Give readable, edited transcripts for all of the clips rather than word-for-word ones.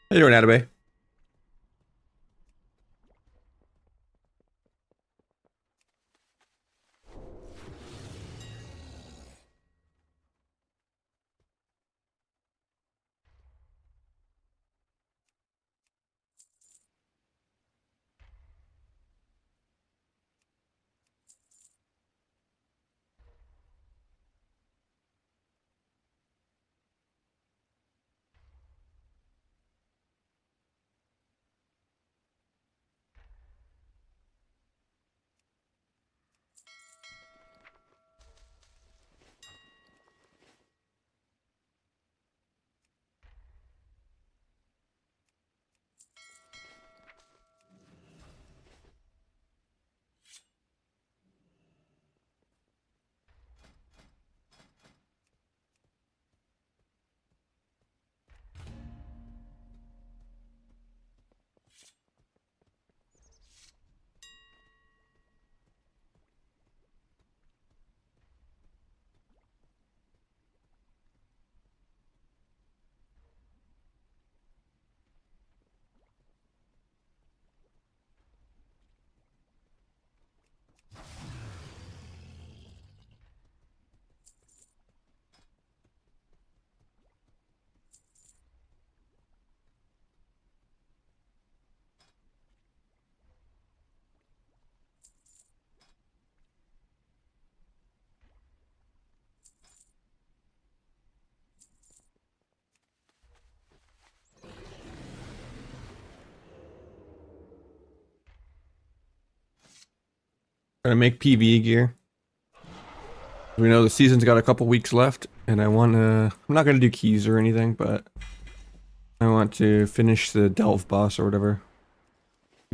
How you doing, Atabay? Gonna make PvE gear. We know the season's got a couple weeks left, and I'm not gonna do keys or anything, but I want to finish the Delve boss or whatever.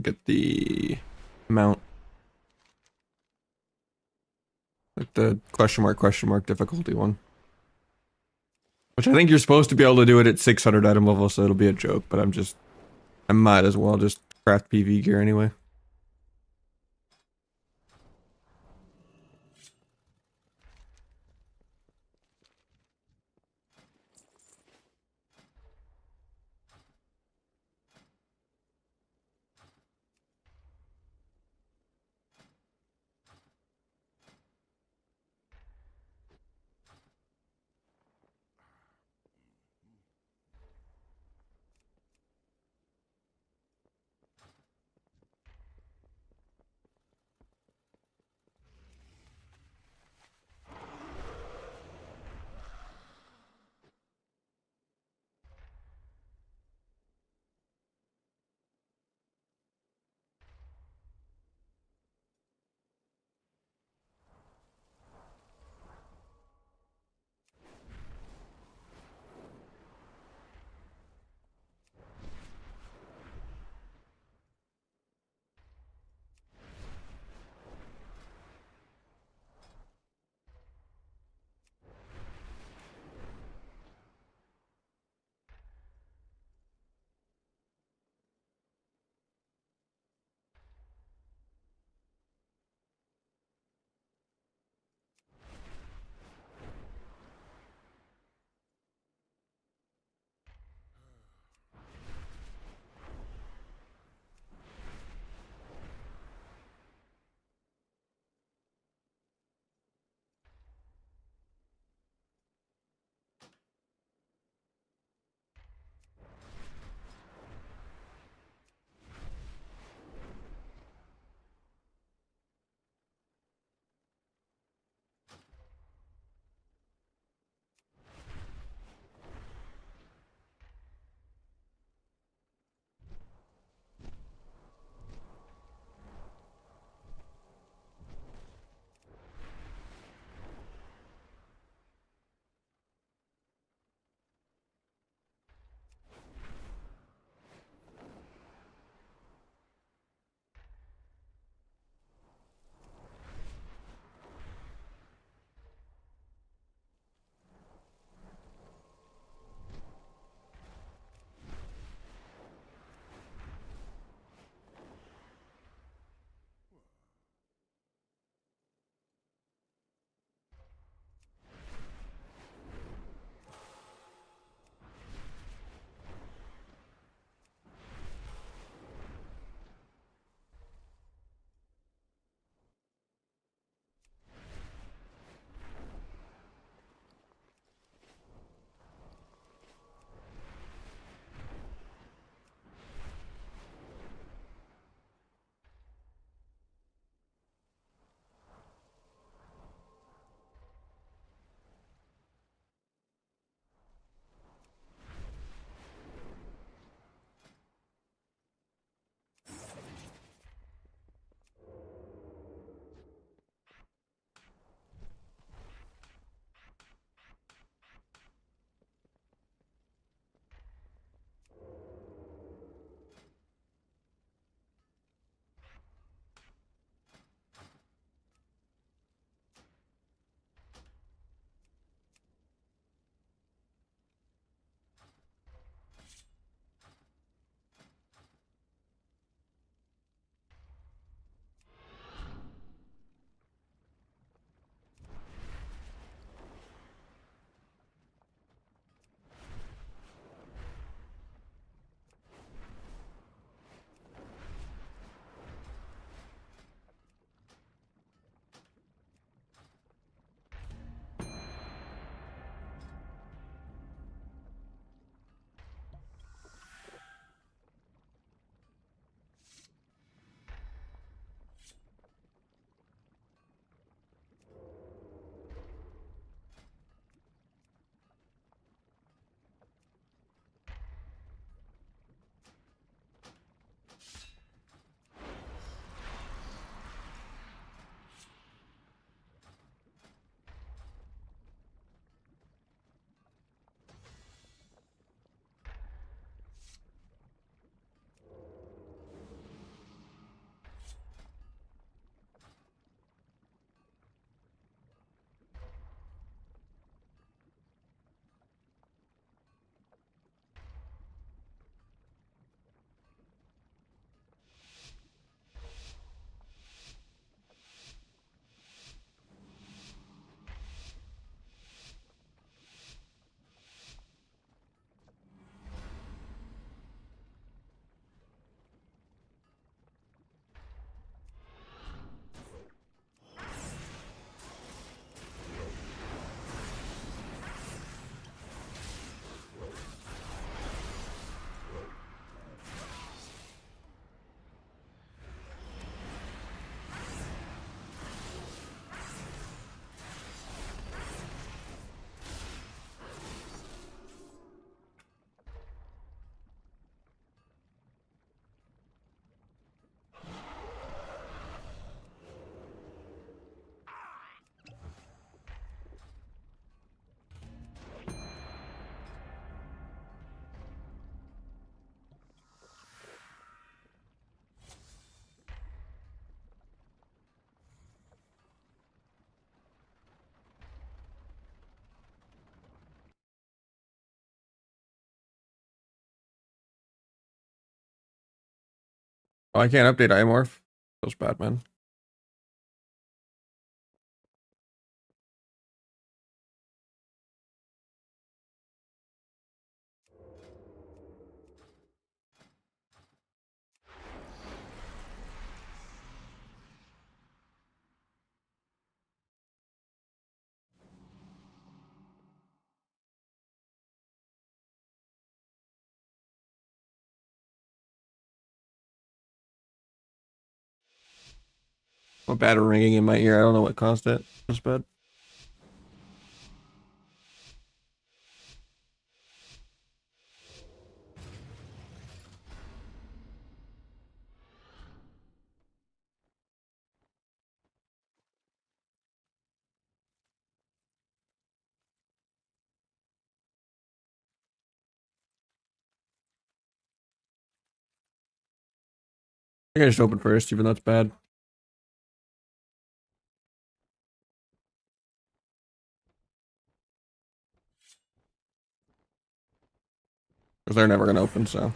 Get the mount. Like the question mark difficulty one. Which I think you're supposed to be able to do it at 600 item level, so it'll be a joke, but I might as well just craft PvE gear anyway. Oh, I can't update Imorph. Feels bad, man. A bad ringing in my ear. I don't know what caused it. It's bad. I think I just open first, even though it's bad. Because they're never going to open, so.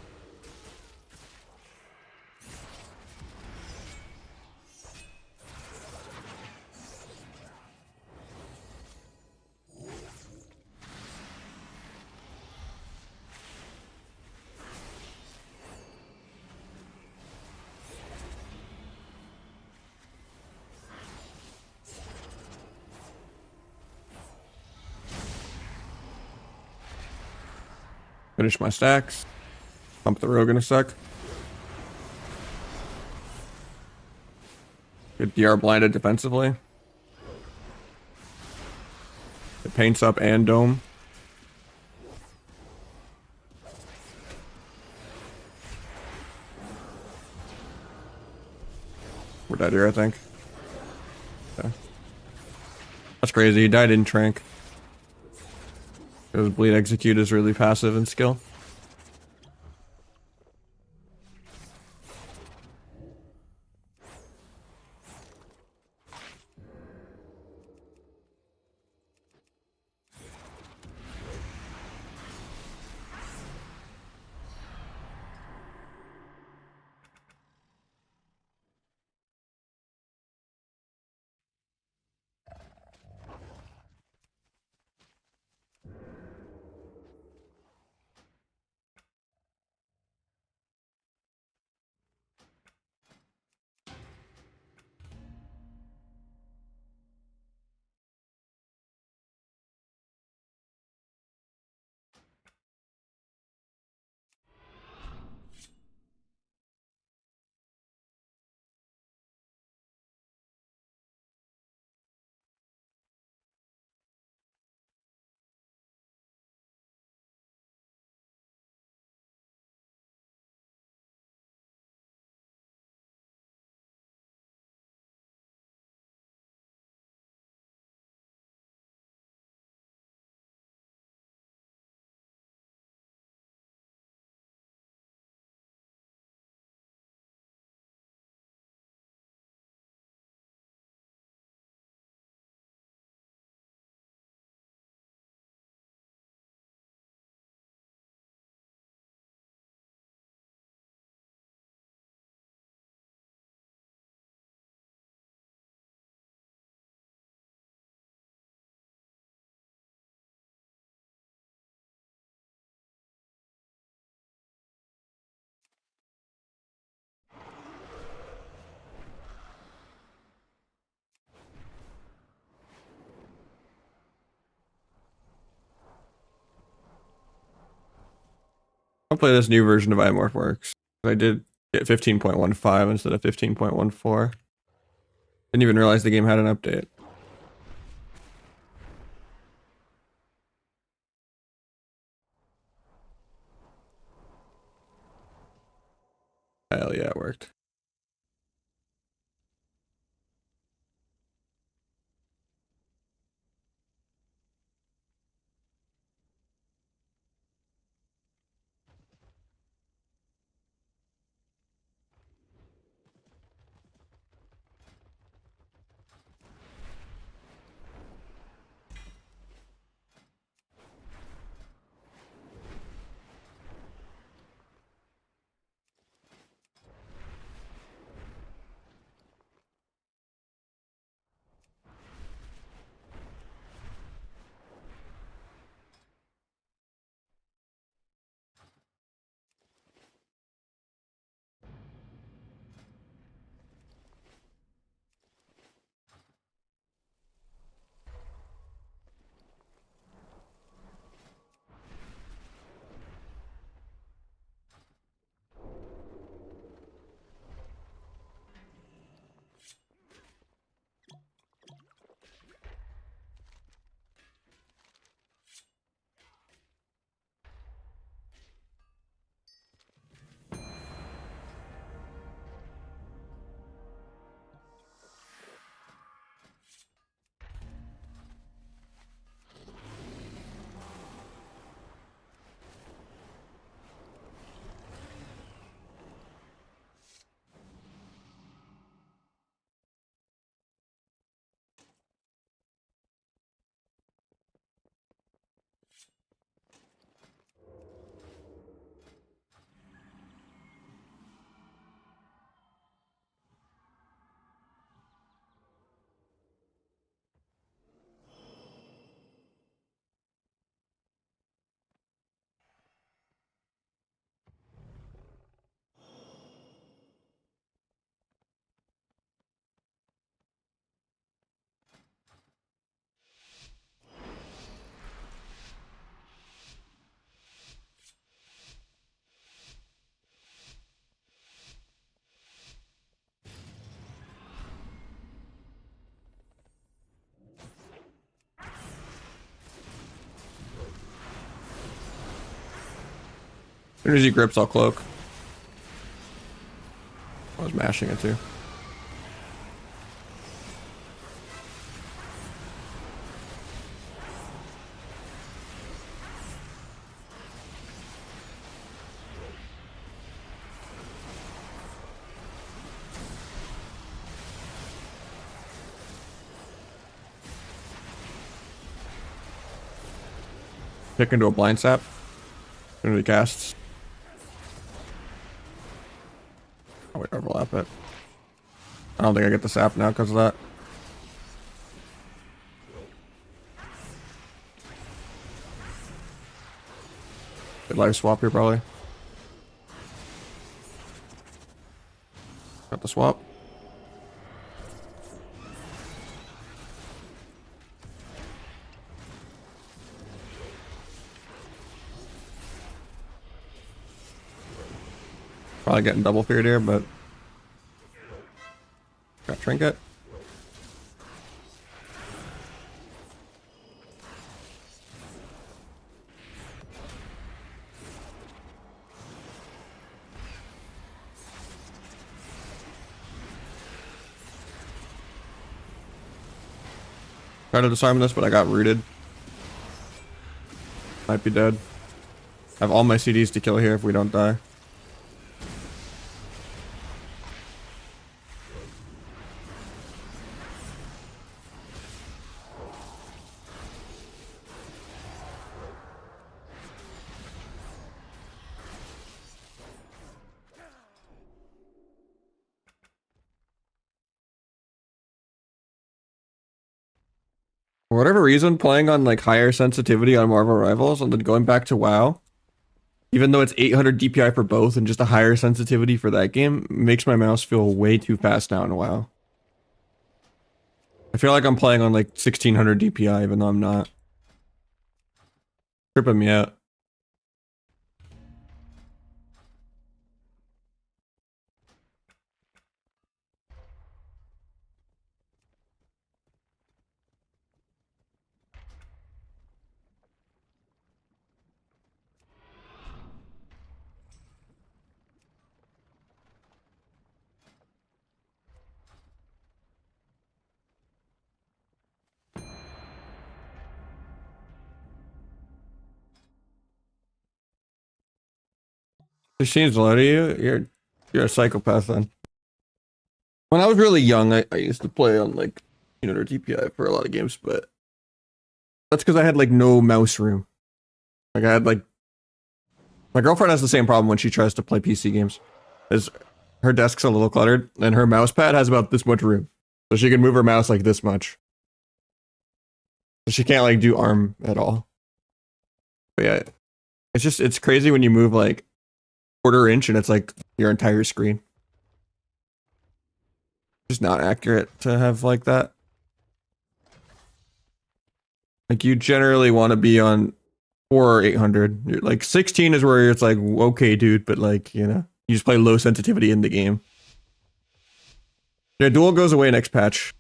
Finish my stacks. Pump the rogue in a sec. Get DR blinded defensively. It paints up and dome. We're dead here, I think. Okay. That's crazy. He died in Trank. Because Bleed Execute is really passive in skill. Hopefully this new version of Imorph works. I did get 15.15 instead of 15.14. Didn't even realize the game had an update. Hell yeah, it worked. soon as he grips, I'll cloak. I was mashing it too. Kick into a blind sap. Into the casts. Oh, we overlap it. I don't think I get the sap now because of that. Good life swap here, probably. Got the swap. Probably getting double feared here, but got trinket. Tried to disarm this, but I got rooted. Might be dead. I have all my CDs to kill here if we don't die. For whatever reason, playing on like higher sensitivity on Marvel Rivals and then going back to WoW, even though it's 800 DPI for both and just a higher sensitivity for that game, makes my mouse feel way too fast now in WoW. I feel like I'm playing on like 1600 DPI even though I'm not. Tripping me out. This seems low to you? You're a psychopath then. When I was really young, I used to play on like 100 DPI for a lot of games, but that's because I had like no mouse room. Like I had like my girlfriend has the same problem when she tries to play PC games. Is her desk's a little cluttered and her mouse pad has about this much room. So she can move her mouse like this much. So she can't like do arm at all. But yeah, it's crazy when you move like quarter inch and it's like your entire screen. Just not accurate to have like that. Like you generally want to be on 4 or 800. Like 16 is where it's like, okay, dude, but like, you know, you just play low sensitivity in the game. Yeah, dual goes away next patch.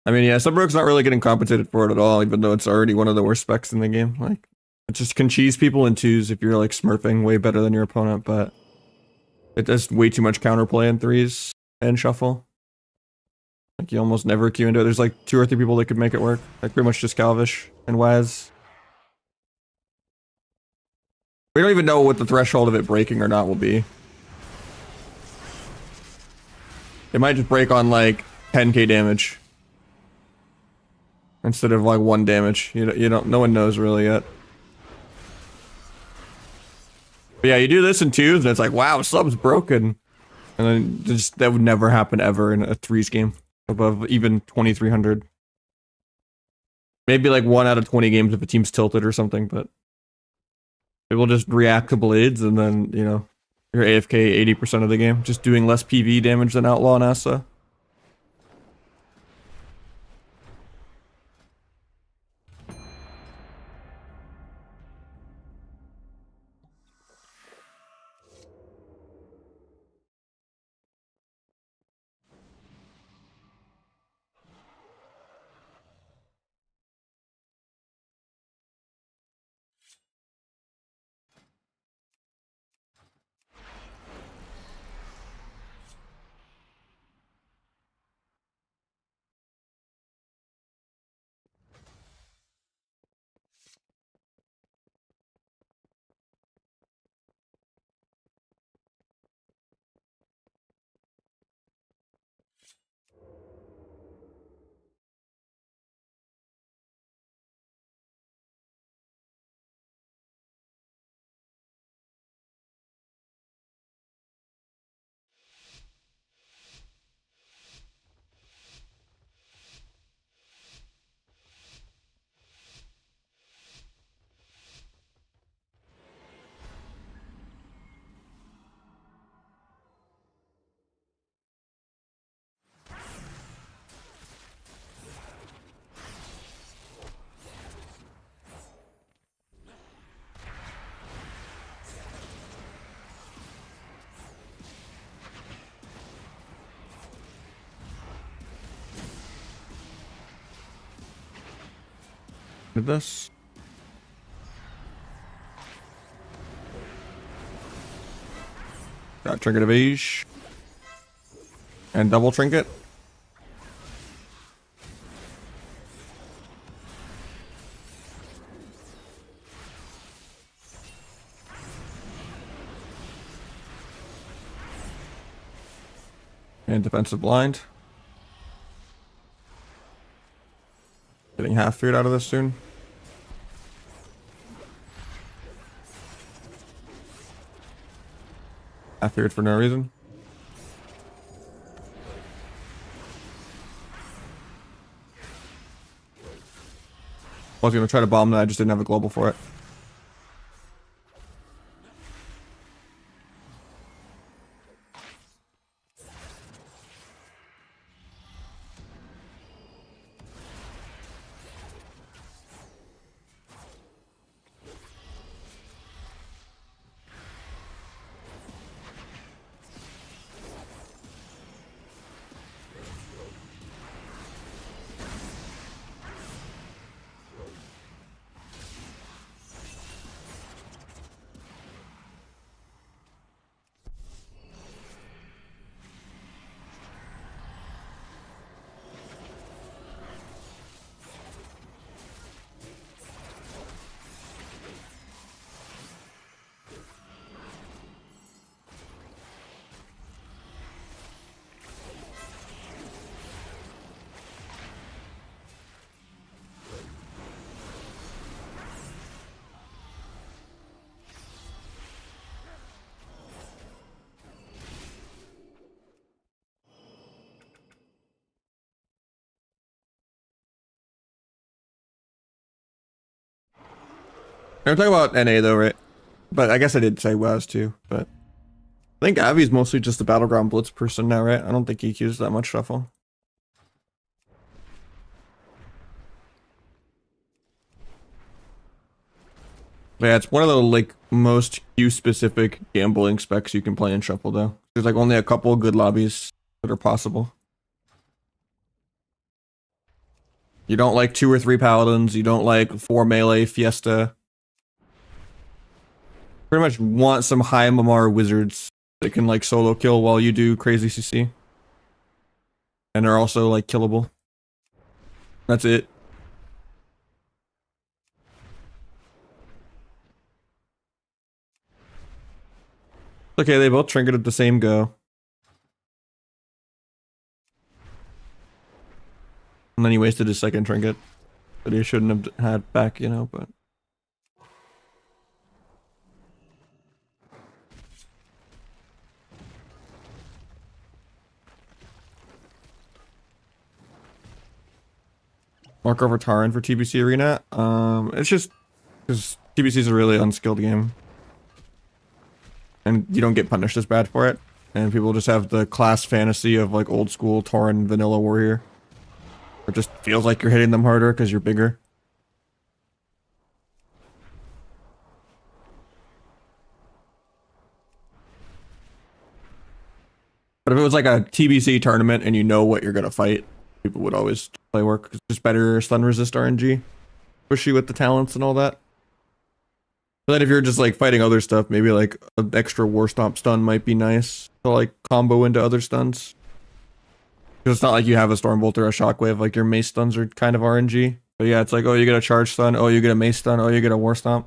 I mean, yeah, Subbroke's not really getting compensated for it at all, even though it's already one of the worst specs in the game. Like, it just can cheese people in twos if you're like smurfing way better than your opponent, but it does way too much counterplay in threes and shuffle. Like, you almost never queue into it. There's like 2 or 3 people that could make it work. Like, pretty much just Calvish and Waz. We don't even know what the threshold of it breaking or not will be. It might just break on like 10k damage. Instead of like 1 damage. You don't, no one knows really yet. But yeah, you do this in 2s and it's like, wow, sub's broken. And then just, that would never happen ever in a 3s game. Above even 2300. Maybe like 1 out of 20 games if a team's tilted or something, but it will just react to blades and then, you know, you're AFK 80% of the game. Just doing less PV damage than Outlaw and Asa. Did this? Got trinket of age. And double trinket. And defensive blind. Getting half feared out of this soon. Half feared for no reason. I was gonna try to bomb that, I just didn't have a global for it. I'm talking about NA though, right? But I guess I did say WAS too, but I think Avi's mostly just a Battleground Blitz person now, right? I don't think he queues that much shuffle. But yeah, it's one of the like most queue specific gambling specs you can play in shuffle though. There's like only a couple of good lobbies that are possible. You don't like 2 or 3 paladins, you don't like 4 melee fiesta. Pretty much want some high MMR wizards that can like solo kill while you do crazy CC. And are also like killable. That's it. Okay, they both trinketed the same go. And then he wasted his second trinket. That he shouldn't have had back, you know, but... Mark over Taran for TBC Arena. It's just because TBC is a really unskilled game, and you don't get punished as bad for it. And people just have the class fantasy of like old school Tauren vanilla warrior. It just feels like you're hitting them harder because you're bigger. But if it was like a TBC tournament and you know what you're gonna fight, people would always play work. It's just better stun resist RNG, pushy with the talents and all that. But then if you're just like fighting other stuff, maybe like an extra war stomp stun might be nice to like combo into other stuns. Because it's not like you have a Stormbolt or a Shockwave, like your mace stuns are kind of RNG. But yeah, it's like, oh, you get a charge stun, oh, you get a mace stun, oh, you get a war stomp.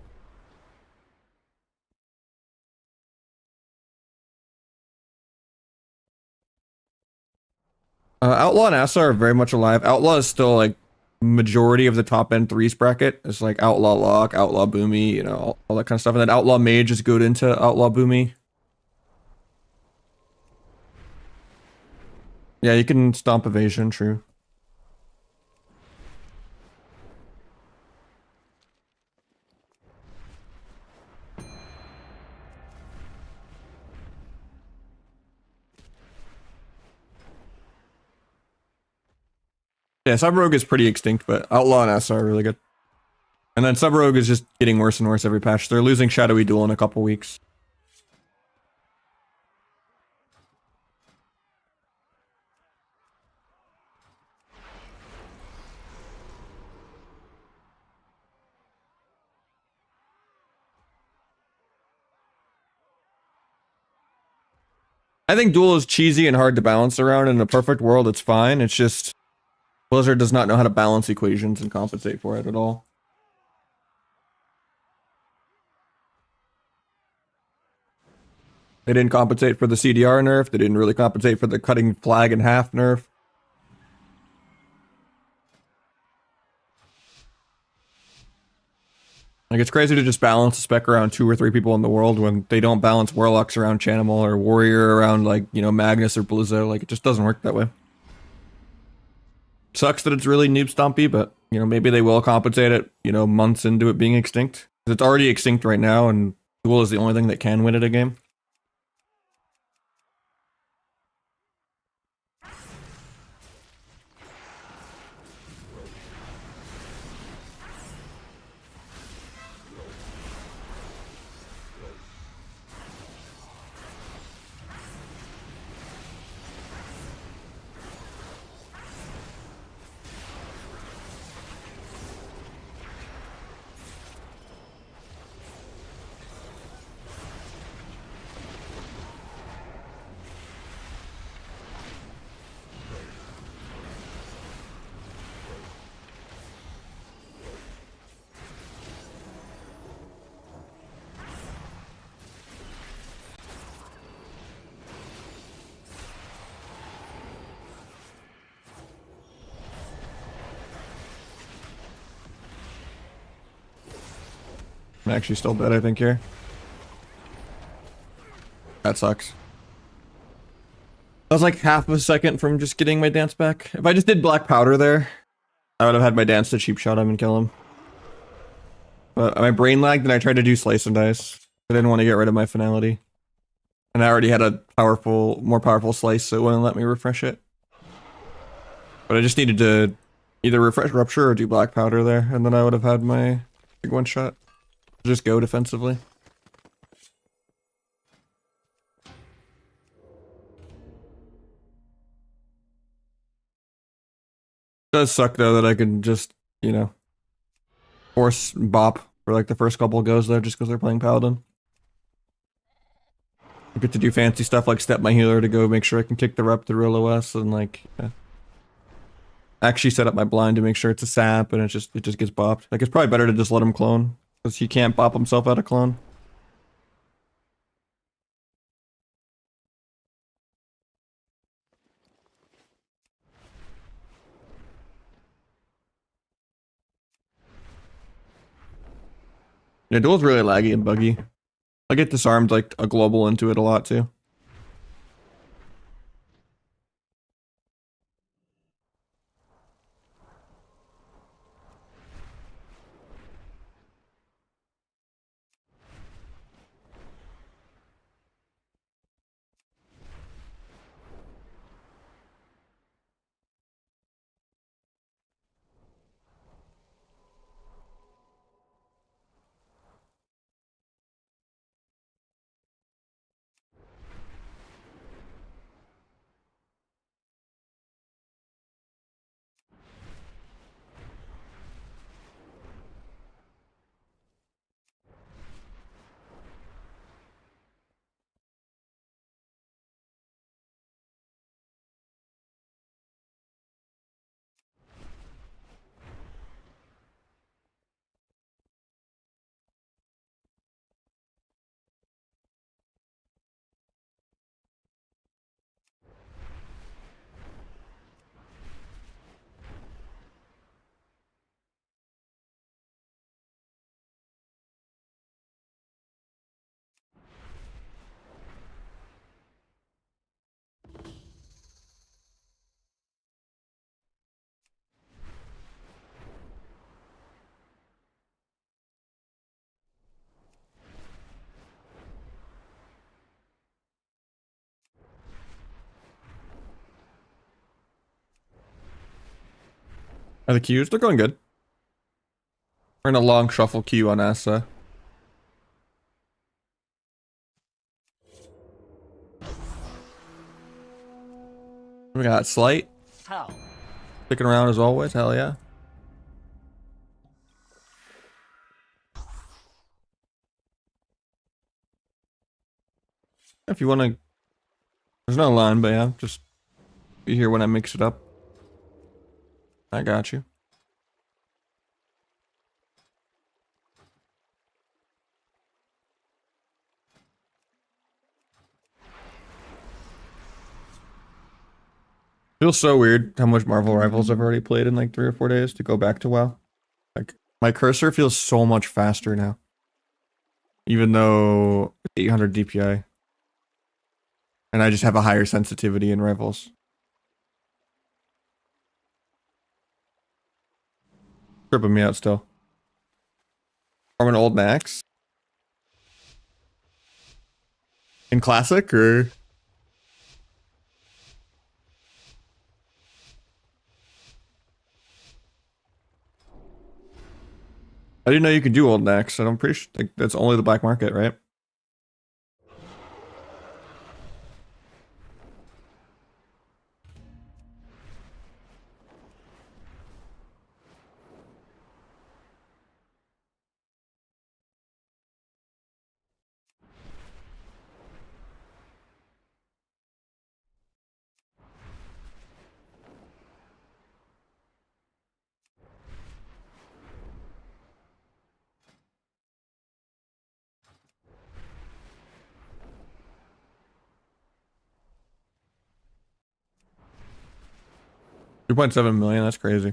Outlaw and Asa are very much alive. Outlaw is still like majority of the top end threes bracket. It's like Outlaw Lock, Outlaw Boomy, you know, all that kind of stuff. And then Outlaw Mage is good into Outlaw Boomy. Yeah, you can stomp evasion, true. Yeah, Sub Rogue is pretty extinct, but Outlaw and Asa are really good. And then Sub Rogue is just getting worse and worse every patch. They're losing Shadowy Duel in a couple weeks. I think Duel is cheesy and hard to balance around. In a perfect world, it's fine. It's just Blizzard does not know how to balance equations and compensate for it at all. They didn't compensate for the CDR nerf. They didn't really compensate for the cutting flag in half nerf. Like, it's crazy to just balance a spec around 2 or 3 people in the world when they don't balance Warlocks around Chanimal or Warrior around, like, you know, Magnus or Blizzo. Like, it just doesn't work that way. Sucks that it's really noob stompy, but, you know, maybe they will compensate it, you know, months into it being extinct. It's already extinct right now, and Duel is the only thing that can win it a game. I'm actually still dead, I think, here. That sucks. I was like half of a second from just getting my dance back. If I just did black powder there, I would have had my dance to cheap shot him and kill him. But my brain lagged and I tried to do slice and dice. I didn't want to get rid of my finality. And I already had a more powerful slice, so it wouldn't let me refresh it. But I just needed to either refresh rupture or do black powder there, and then I would have had my big one shot. Just go defensively. It does suck though that I can just, you know, force bop for like the first couple of goes there just because they're playing paladin. I get to do fancy stuff like step my healer to go make sure I can kick the rep through real OS and like actually set up my blind to make sure it's a sap and it just gets bopped. Like, it's probably better to just let him clone because he can't bop himself out of clone. Yeah, Duel's really laggy and buggy. I get disarmed like a global into it a lot too. Are the queues? They're going good. We're in a long shuffle queue on Asa. We got Slight. How? Sticking around as always, hell yeah. If you want to There's no line, but yeah, just be here when I mix it up. I got you. Feels so weird how much Marvel Rivals I've already played in like 3 or 4 days to go back to WoW. Like, my cursor feels so much faster now. Even though 800 DPI. And I just have a higher sensitivity in Rivals. Tripping me out still. From an old max? In Classic, or? I didn't know you could do old max, and I'm pretty sure like, that's only the black market, right? $2.7 million, that's crazy.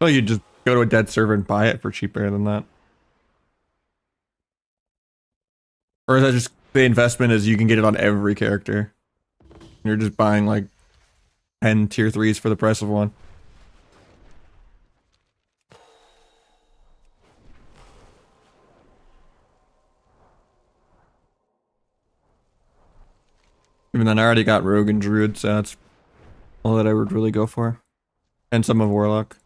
Oh, you just go to a dead server and buy it for cheaper than that. Or is that just the investment is you can get it on every character? You're just buying like 10 tier 3s for the price of one. Even then, I already got Rogue and Druid, so that's all that I would really go for. And some of Warlock.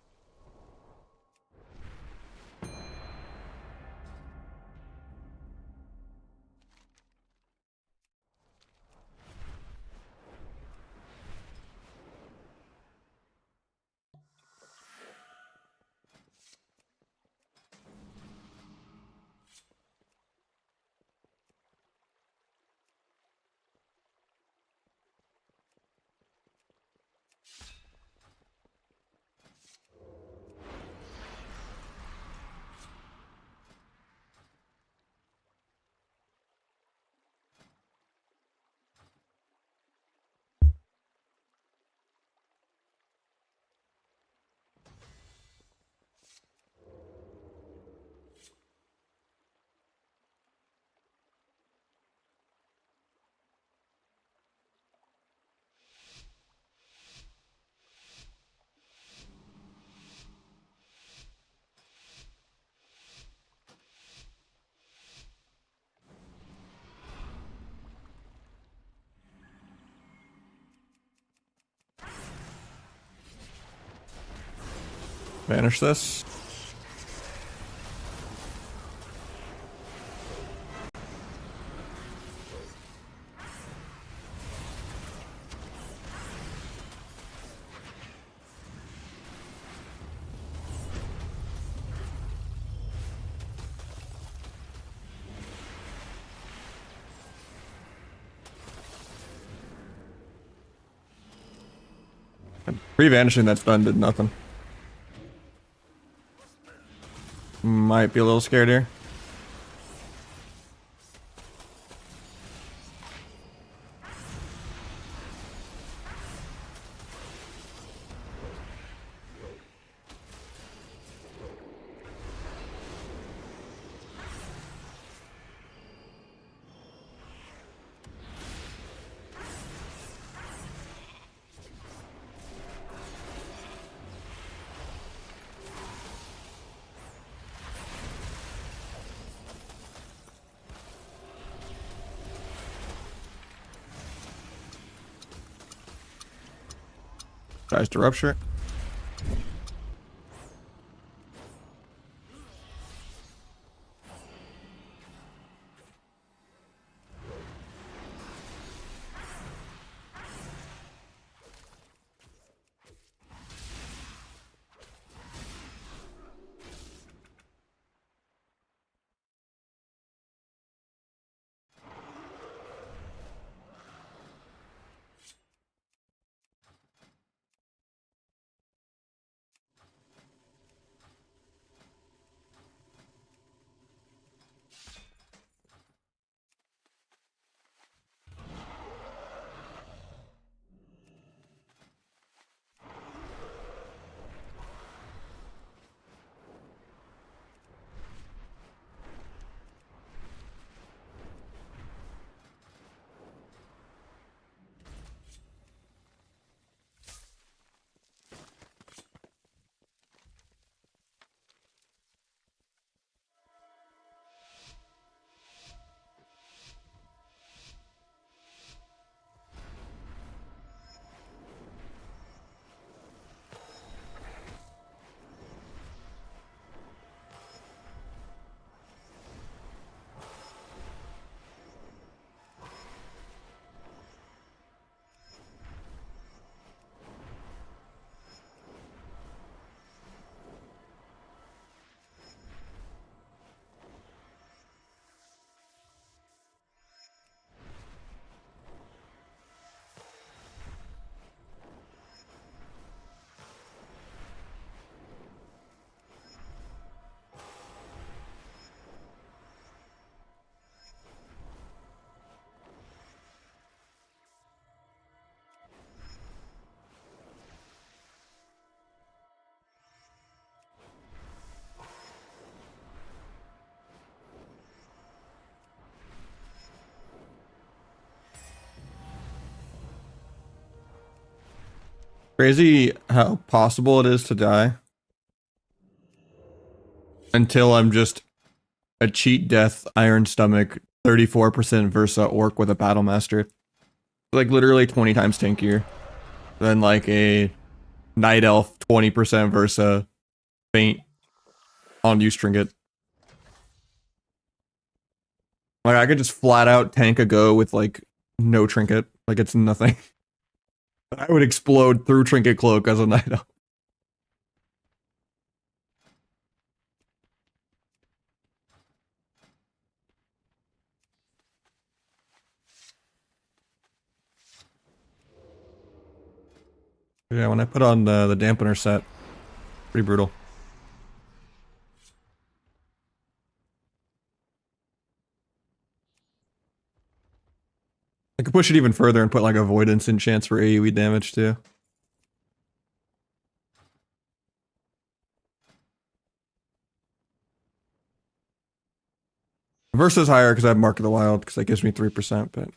Banish this. Pre-vanishing that stun did nothing. Might be a little scared here. Tries to rupture. Crazy how possible it is to die until I'm just a cheat death, iron stomach, 34% Versa orc with a battle master. Like literally 20 times tankier than like a night elf 20% Versa faint on use trinket. Like I could just flat out tank a go with like no trinket. Like it's nothing. I would explode through trinket cloak as a night elf. Yeah, when I put on the dampener set, pretty brutal. I could push it even further and put like avoidance and chance for AoE damage too. Versus higher because I have Mark of the Wild because that gives me 3%, but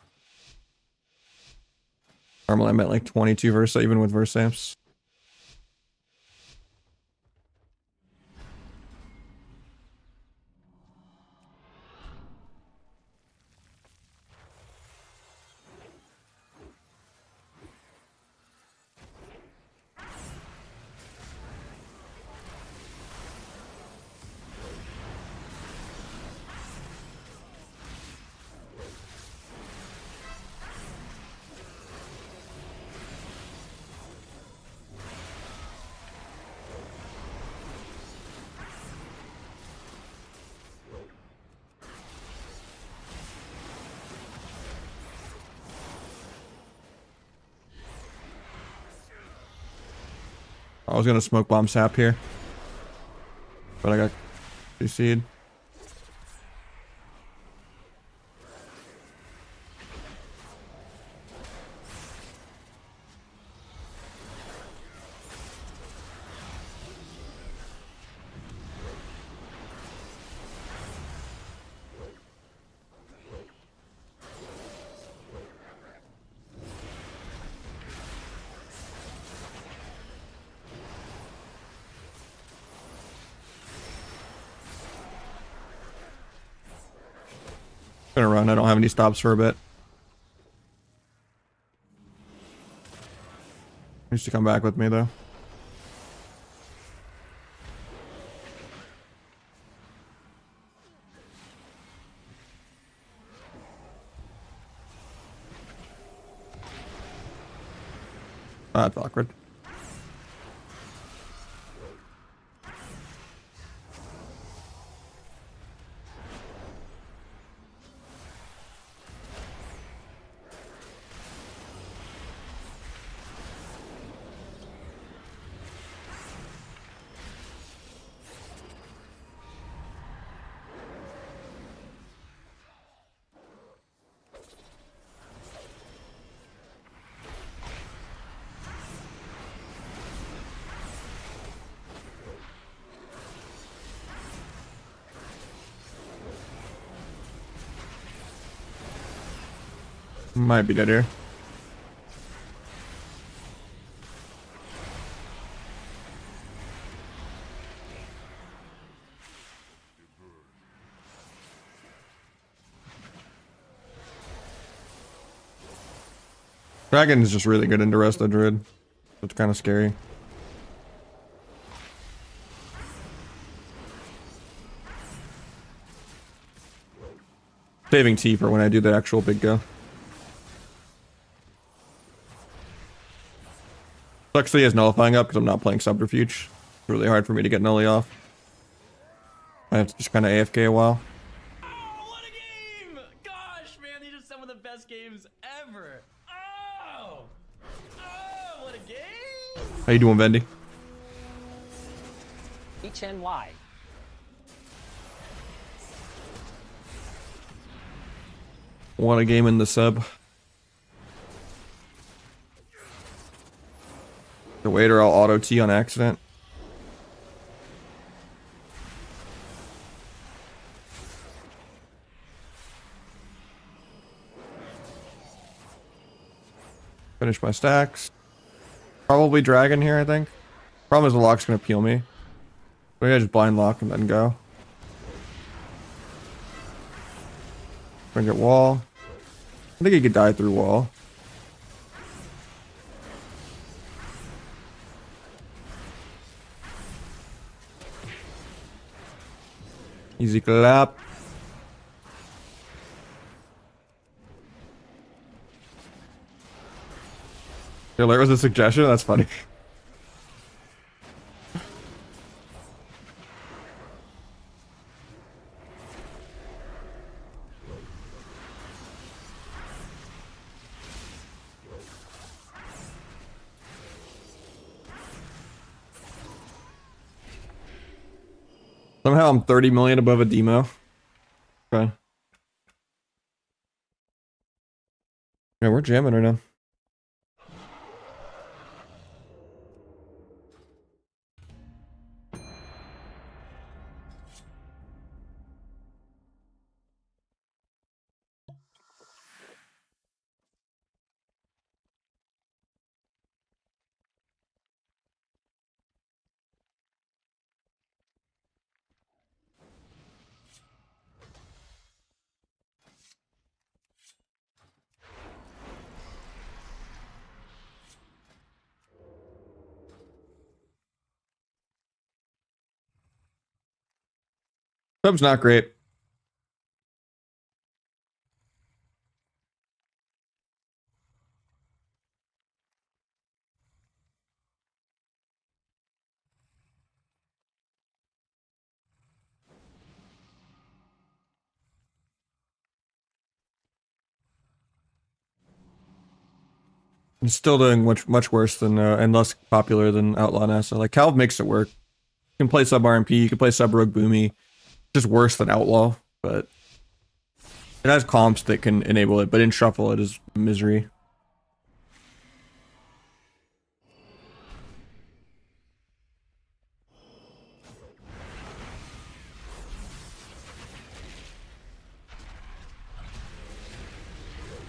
normally I'm at like 22 Versa even with Versamps. I was gonna smoke bomb sap here, but I got CC'd. Gonna run. I don't have any stops for a bit. Needs to come back with me though. That's awkward. Might be dead here. Dragon is just really good into Resto Druid. It's kind of scary. Saving T for when I do the actual big go. Sucks that he has nullifying up because I'm not playing Subterfuge. It's really hard for me to get nully off. I have to just kind of AFK a while. Oh, what a game! Gosh, man, these are some of the best games ever. Oh, what a game! How you doing, Vendy? HNY. Want a game in the sub? The waiter, I'll auto T on accident. Finish my stacks. Probably dragon here, I think. Problem is the lock's gonna peel me. Maybe I just blind lock and then go. Bring it wall. I think he could die through wall. Easy clap. There was a suggestion? That's funny. Somehow I'm 30 million above a demo. Okay. Yeah, we're jamming right now. Sub's not great. It's still doing much worse than and less popular than Outlaw NASA. Like Calv makes it work. You can play sub RMP, you can play sub Rogue Boomy. Just worse than Outlaw, but it has comps that can enable it, but in shuffle it is misery.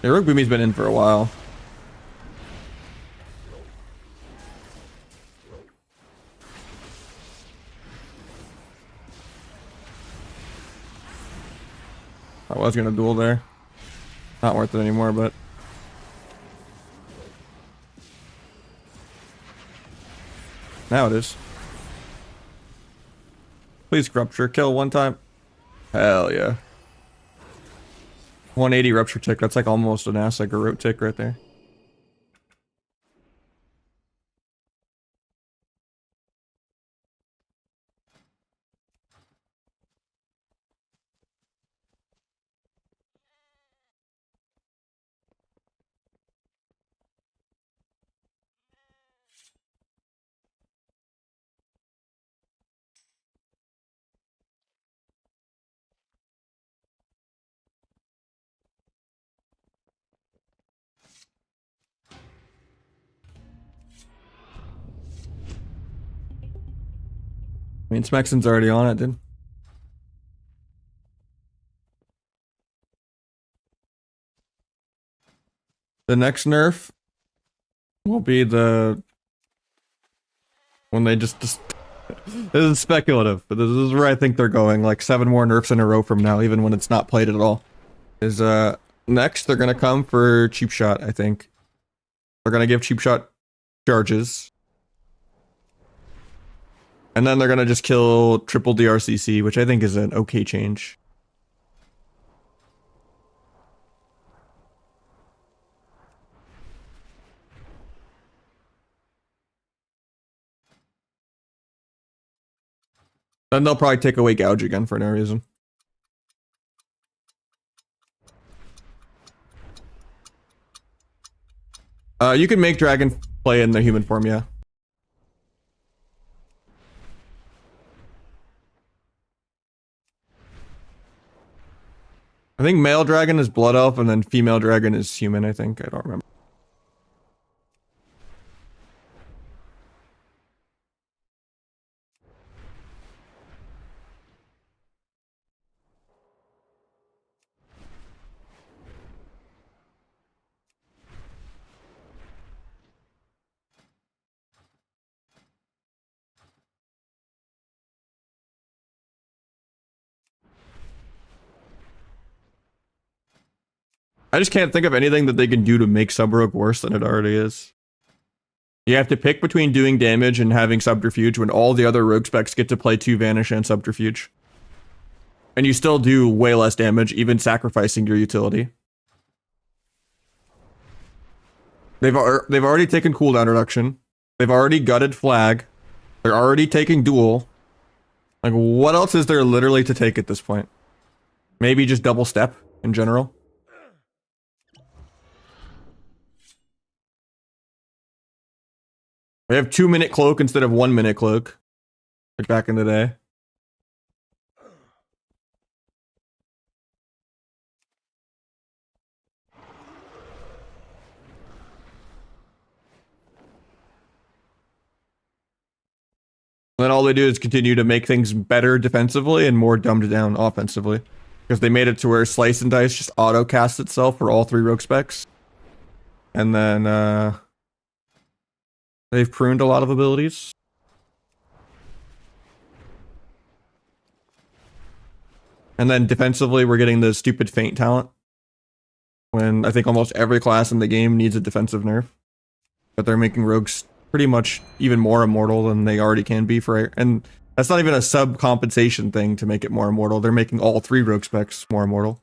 Yeah, Rogue Boomy's been in for a while. I was gonna duel there. Not worth it anymore, but now it is. Please rupture, kill one time. Hell yeah. 180 rupture tick. That's like almost an ass like a rote tick right there. I mean, Smexon's already on it, dude. The next nerf will be when they just this is speculative, but this is where I think they're going. Like 7 more nerfs in a row from now, even when it's not played at all. Is next they're gonna come for cheap shot. I think they're gonna give cheap shot charges, and then they're gonna just kill triple DRCC, which I think is an okay change. Then they'll probably take away gouge again for no reason. You can make dragon play in the human form, yeah. I think male dragon is blood elf and then female dragon is human, I think. I don't remember. I just can't think of anything that they can do to make Sub-Rogue worse than it already is. You have to pick between doing damage and having Subterfuge when all the other Rogue specs get to play 2 Vanish and Subterfuge. And you still do way less damage, even sacrificing your utility. They've already taken cooldown reduction. They've already gutted Flag. They're already taking Duel. Like, what else is there literally to take at this point? Maybe just double step in general. They have 2-minute cloak instead of 1-minute cloak. Like back in the day. Then all they do is continue to make things better defensively and more dumbed down offensively. Because they made it to where Slice and Dice just auto casts itself for all 3 rogue specs. And then they've pruned a lot of abilities. And then defensively, we're getting the stupid feint talent. When I think almost every class in the game needs a defensive nerf. But they're making rogues pretty much even more immortal than they already can be for, and that's not even a sub compensation thing to make it more immortal. They're making all 3 rogue specs more immortal.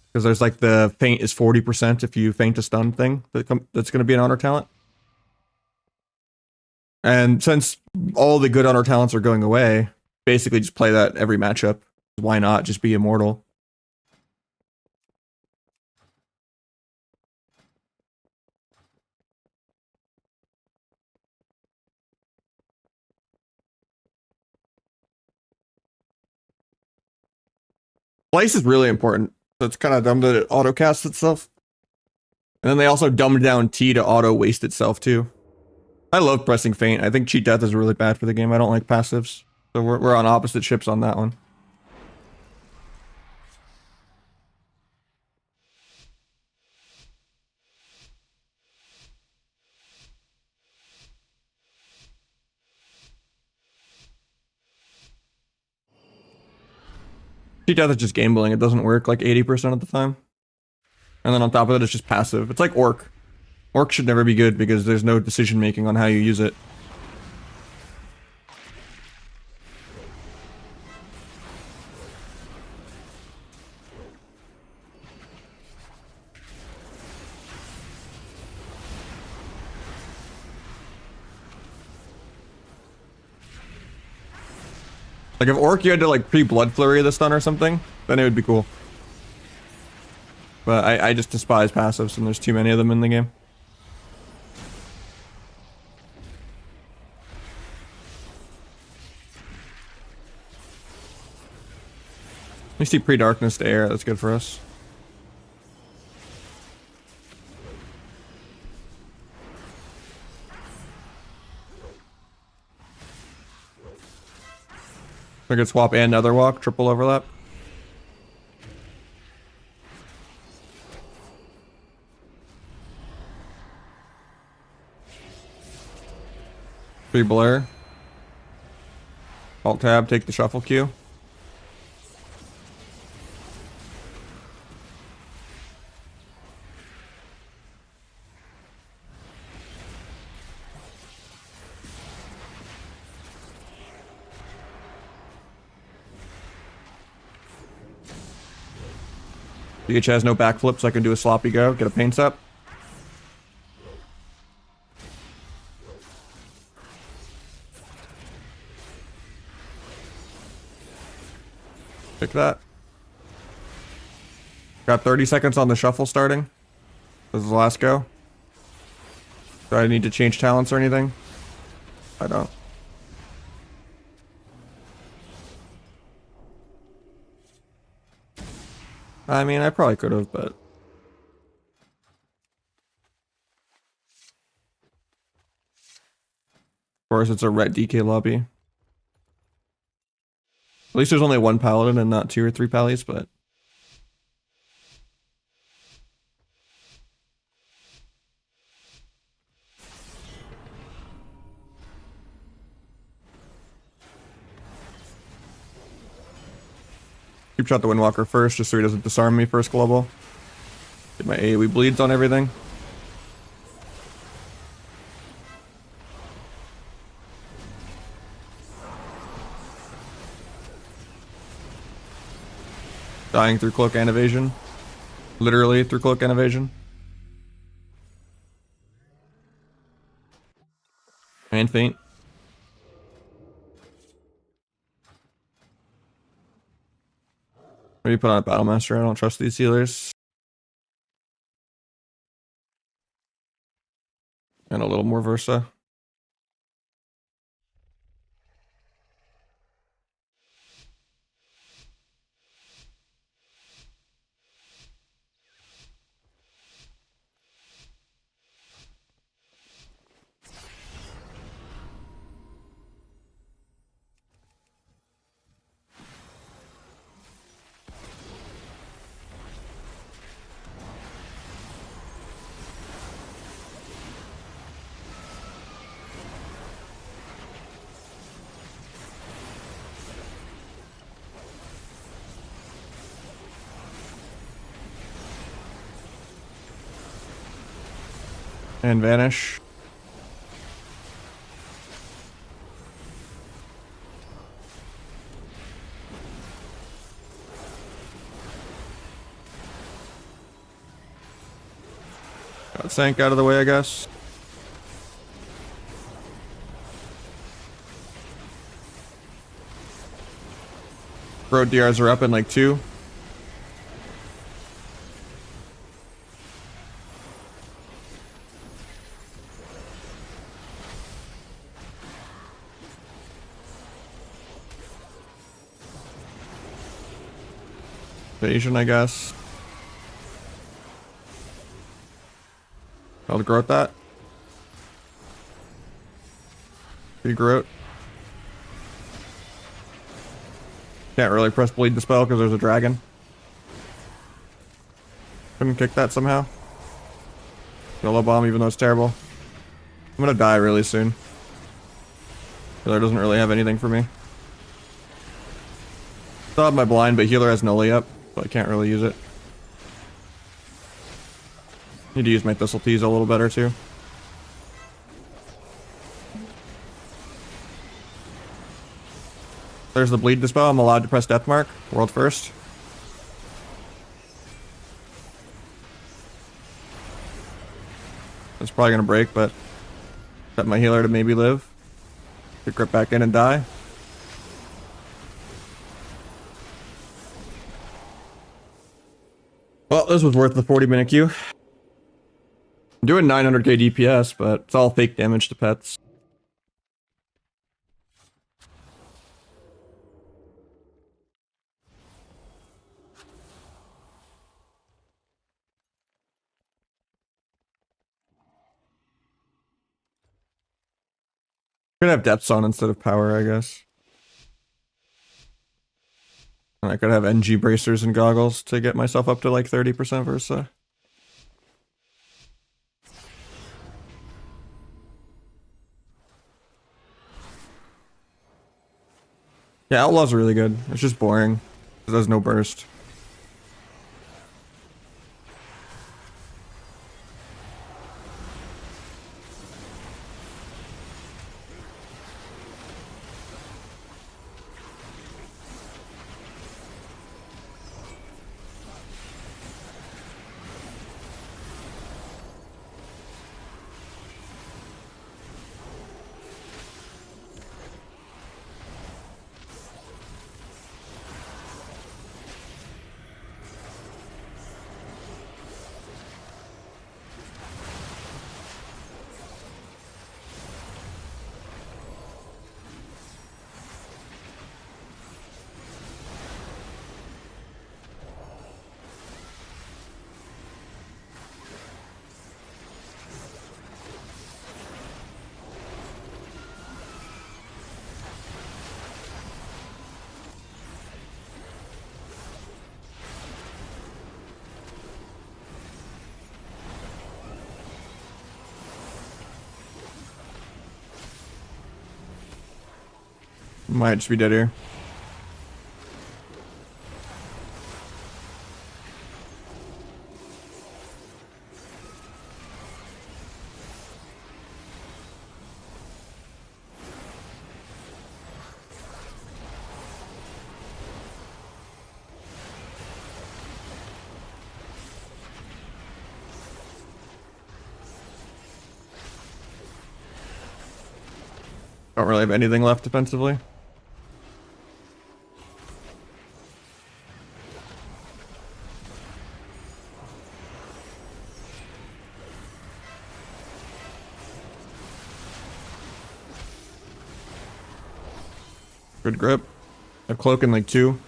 Because there's like the feint is 40% if you feint a stun thing that's going to be an honor talent. And since all the good honor talents are going away, basically just play that every matchup. Why not just be immortal? Slice is really important. So it's kind of dumb that it auto casts itself. And then they also dumbed down T to auto waste itself too. I love pressing feint. I think cheat death is really bad for the game. I don't like passives. So we're on opposite ships on that one. Cheat death is just gambling. It doesn't work like 80% of the time. And then on top of it, it's just passive. It's like Orc. Orc should never be good because there's no decision making on how you use it. Like if Orc you had to like pre-blood flurry the stun or something, then it would be cool. But I just despise passives and there's too many of them in the game. We see pre-darkness to air, that's good for us. I could swap and Nether Walk, triple overlap. Free Blur. Alt tab, take the shuffle queue. DH has no backflip, so I can do a sloppy go, get a paints up. Pick that. Got 30 seconds on the shuffle starting. This is the last go. Do I need to change talents or anything? I don't. I mean, I probably could have, but... Of course, it's a ret DK lobby. At least there's only 1 paladin and not 2 or 3 pallies, but... Keep shot the Windwalker first, just so he doesn't disarm me first global. Get my AoE bleeds on everything. Dying through cloak and evasion. Literally through cloak and evasion. And faint. Maybe put on a Battle Master. I don't trust these healers. And a little more Versa. And vanish. Got Sank out of the way, I guess. Road DRs are up in like 2. Evasion, I guess. I'll grow that. Regrow. Can't really press bleed the spell because there's a dragon. Couldn't kick that somehow. Yellow bomb, even though it's terrible. I'm gonna die really soon. Healer doesn't really have anything for me. Still have my blind, but healer has Nully up, so I can't really use it. Need to use my Thistle Tease a little better too. There's the bleed dispel. I'm allowed to press Death Mark. World first. It's probably gonna break, but set my healer to maybe live. Could grip back in and die. Well, this was worth the 40-minute queue. I'm doing 900k DPS, but it's all fake damage to pets. Could have depths on instead of power, I guess. And I could have NG bracers and goggles to get myself up to like 30% Versa. Yeah, Outlaw's really good. It's just boring. There's no burst. Might just be dead here. Don't really have anything left defensively. Good grip. I have cloak in like 2.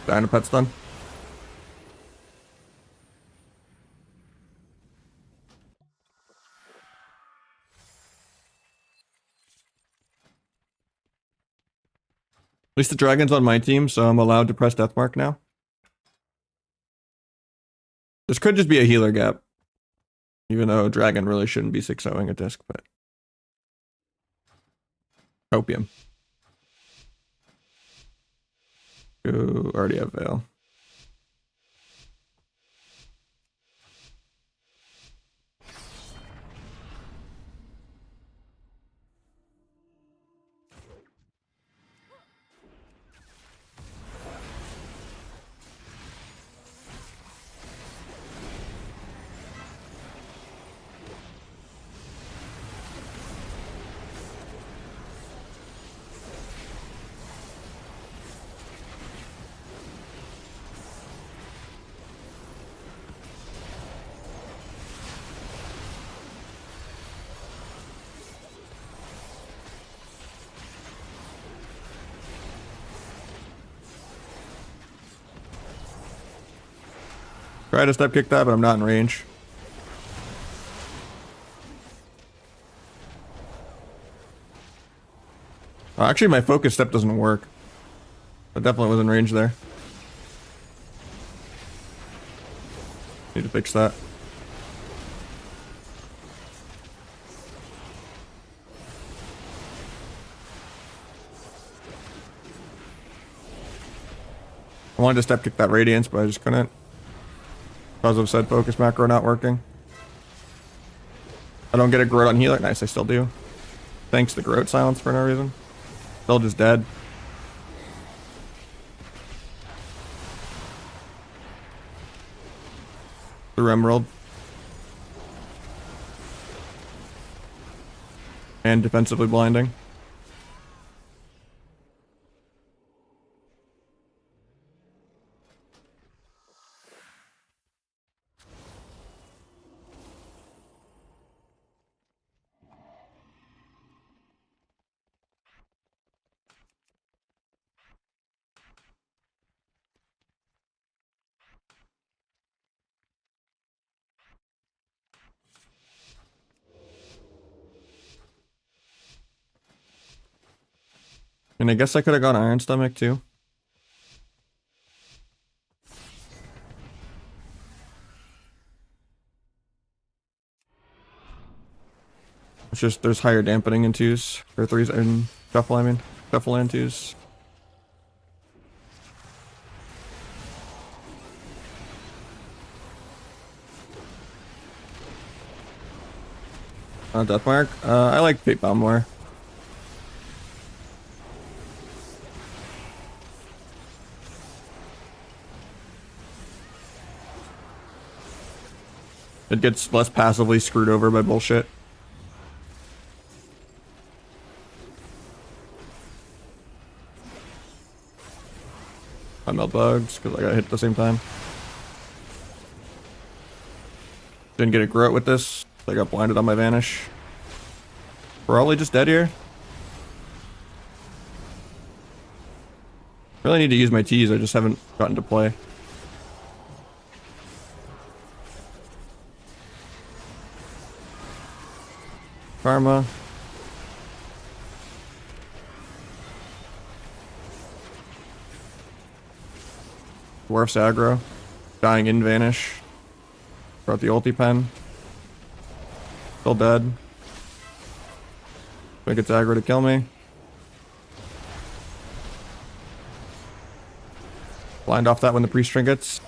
Dynapet's done. At least the dragon's on my team, so I'm allowed to press Deathmark now. This could just be a healer gap. Even though dragon really shouldn't be 6-0ing a disc, but... Opium. Ooh, already have Veil. Try to step kick that, but I'm not in range. Actually, my focus step doesn't work. I definitely was in range there. Need to fix that. I wanted to step kick that radiance, but I just couldn't. Because of said focus macro not working. I don't get a Groat on healer. Nice, I still do. Thanks to Groat silence for no reason. Still just dead. Through Emerald. And defensively blinding. And I guess I could have gone Iron Stomach too. It's just there's higher dampening in 2s. Or 3s in Shuffle, I mean. Shuffle and 2s. Deathmark. I like Fate Bomb more. It gets less passively screwed over by bullshit. I melt bugs because I got hit at the same time. Didn't get a Groat with this. I got blinded on my vanish. Probably just dead here. Really need to use my T's, I just haven't gotten to play. Karma. Dwarf's aggro. Dying in vanish. Brought the ulti pen. Still dead. Think it's aggro to kill me. Blind off that when the priest trinkets.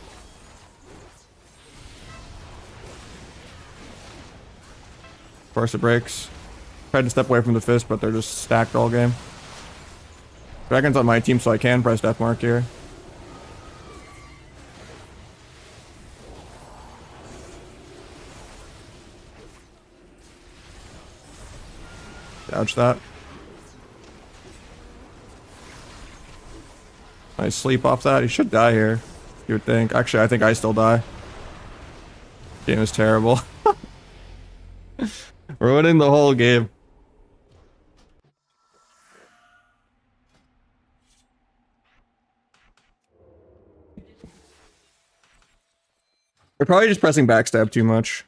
Of course it breaks. Tried to step away from the fist, but they're just stacked all game. Dragon's on my team, so I can press Deathmark here. Dodge that. Nice sleep off that. He should die here, you would think. Actually, I think I still die. Game is terrible. We're winning the whole game. We're probably just pressing backstab too much.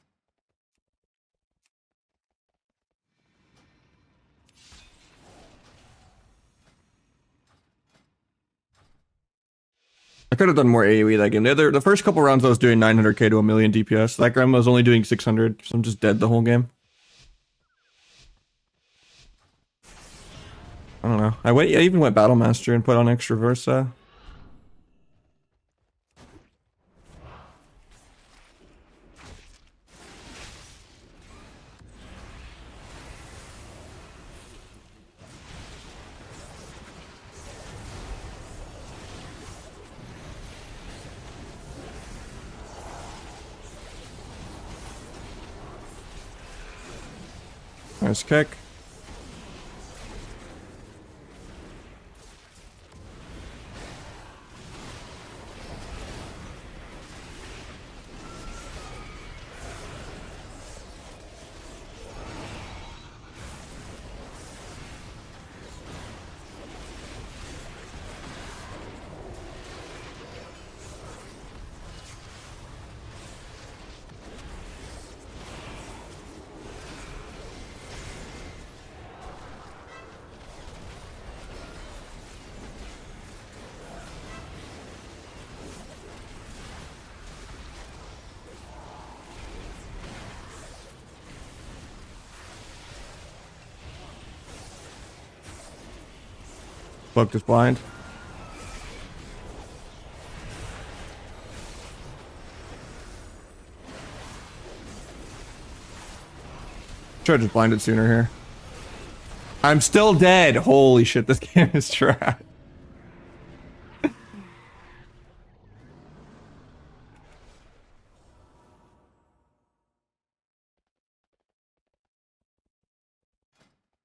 I could have done more AoE that game. The first couple rounds I was doing 900k to a million DPS. That game I was only doing 600, so I'm just dead the whole game. I don't know. I even went Battle Master and put on extra Versa. Nice kick. Cloaked is blind. Should've just blinded sooner here. I'm still dead. Holy shit, this game is trash.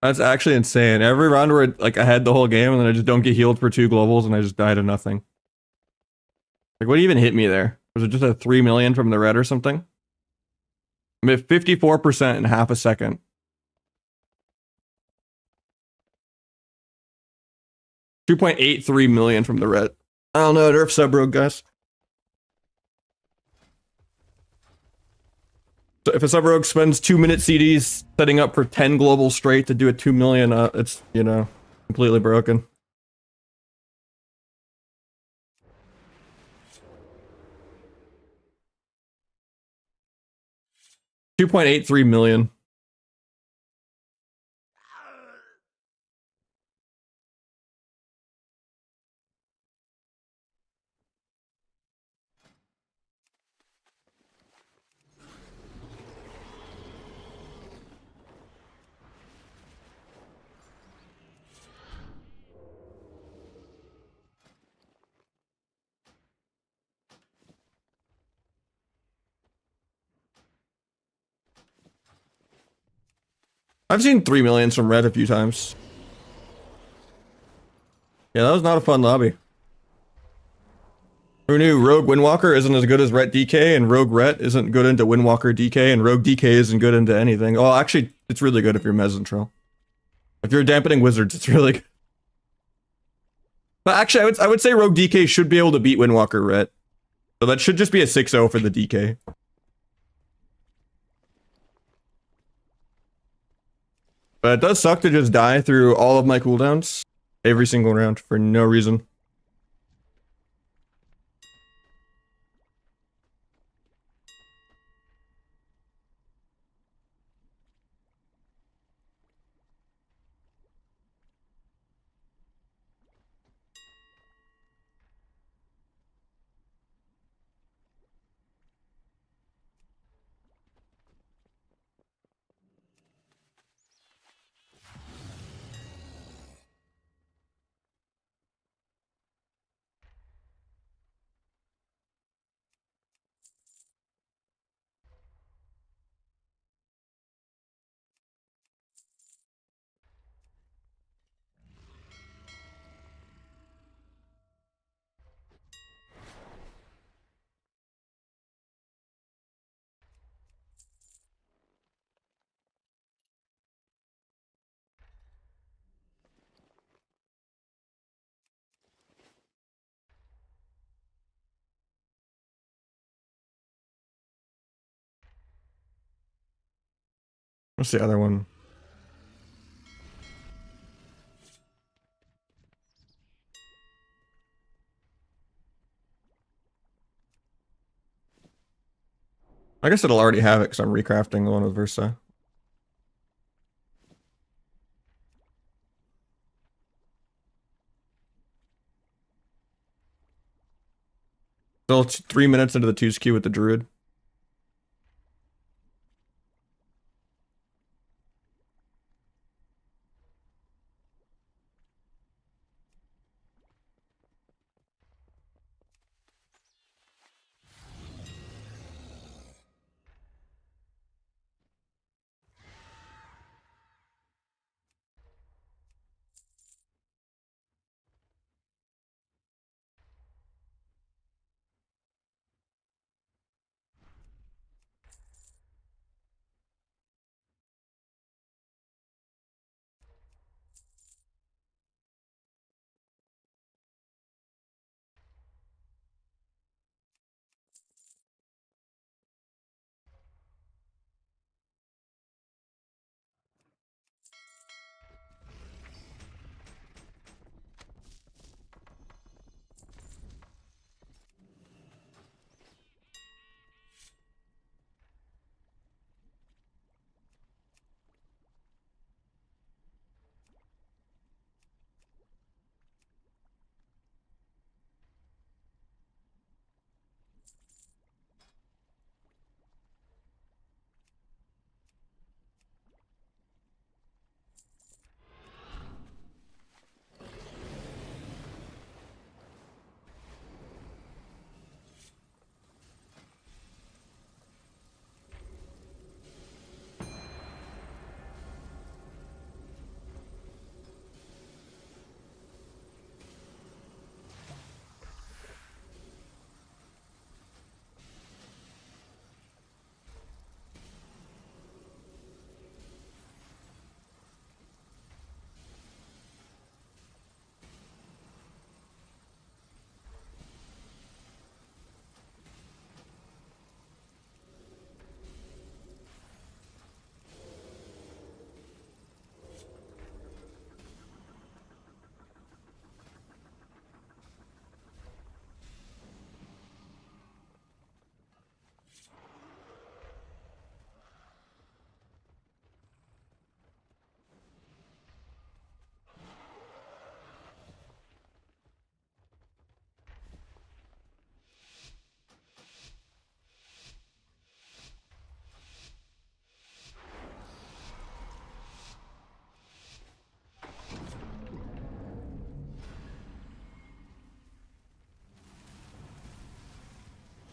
That's actually insane. Every round where like I had the whole game and then I just don't get healed for 2 globals and I just die to nothing. Like what even hit me there? Was it just a 3 million from the red or something? I'm at 54% in half a second. $2.83 million from the red. I don't know, nerf sub rogue, guys. So if a sub rogue spends 2-minute CDs setting up for 10 global straight to do a 2 million, it's, you know, completely broken. $2.83 million. I've seen 3 millions from red a few times. Yeah, that was not a fun lobby. Who knew Rogue Windwalker isn't as good as Ret DK, and Rogue Ret isn't good into Windwalker DK, and Rogue DK isn't good into anything. Oh, actually, it's really good if you're Mesentril. If you're dampening wizards, it's really good. But actually, I would say Rogue DK should be able to beat Windwalker Ret. So that should just be a 6-0 for the DK. But it does suck to just die through all of my cooldowns every single round for no reason. What's the other one? I guess it'll already have it because I'm recrafting the one with Versa. Still 3 minutes into the 2's queue with the Druid.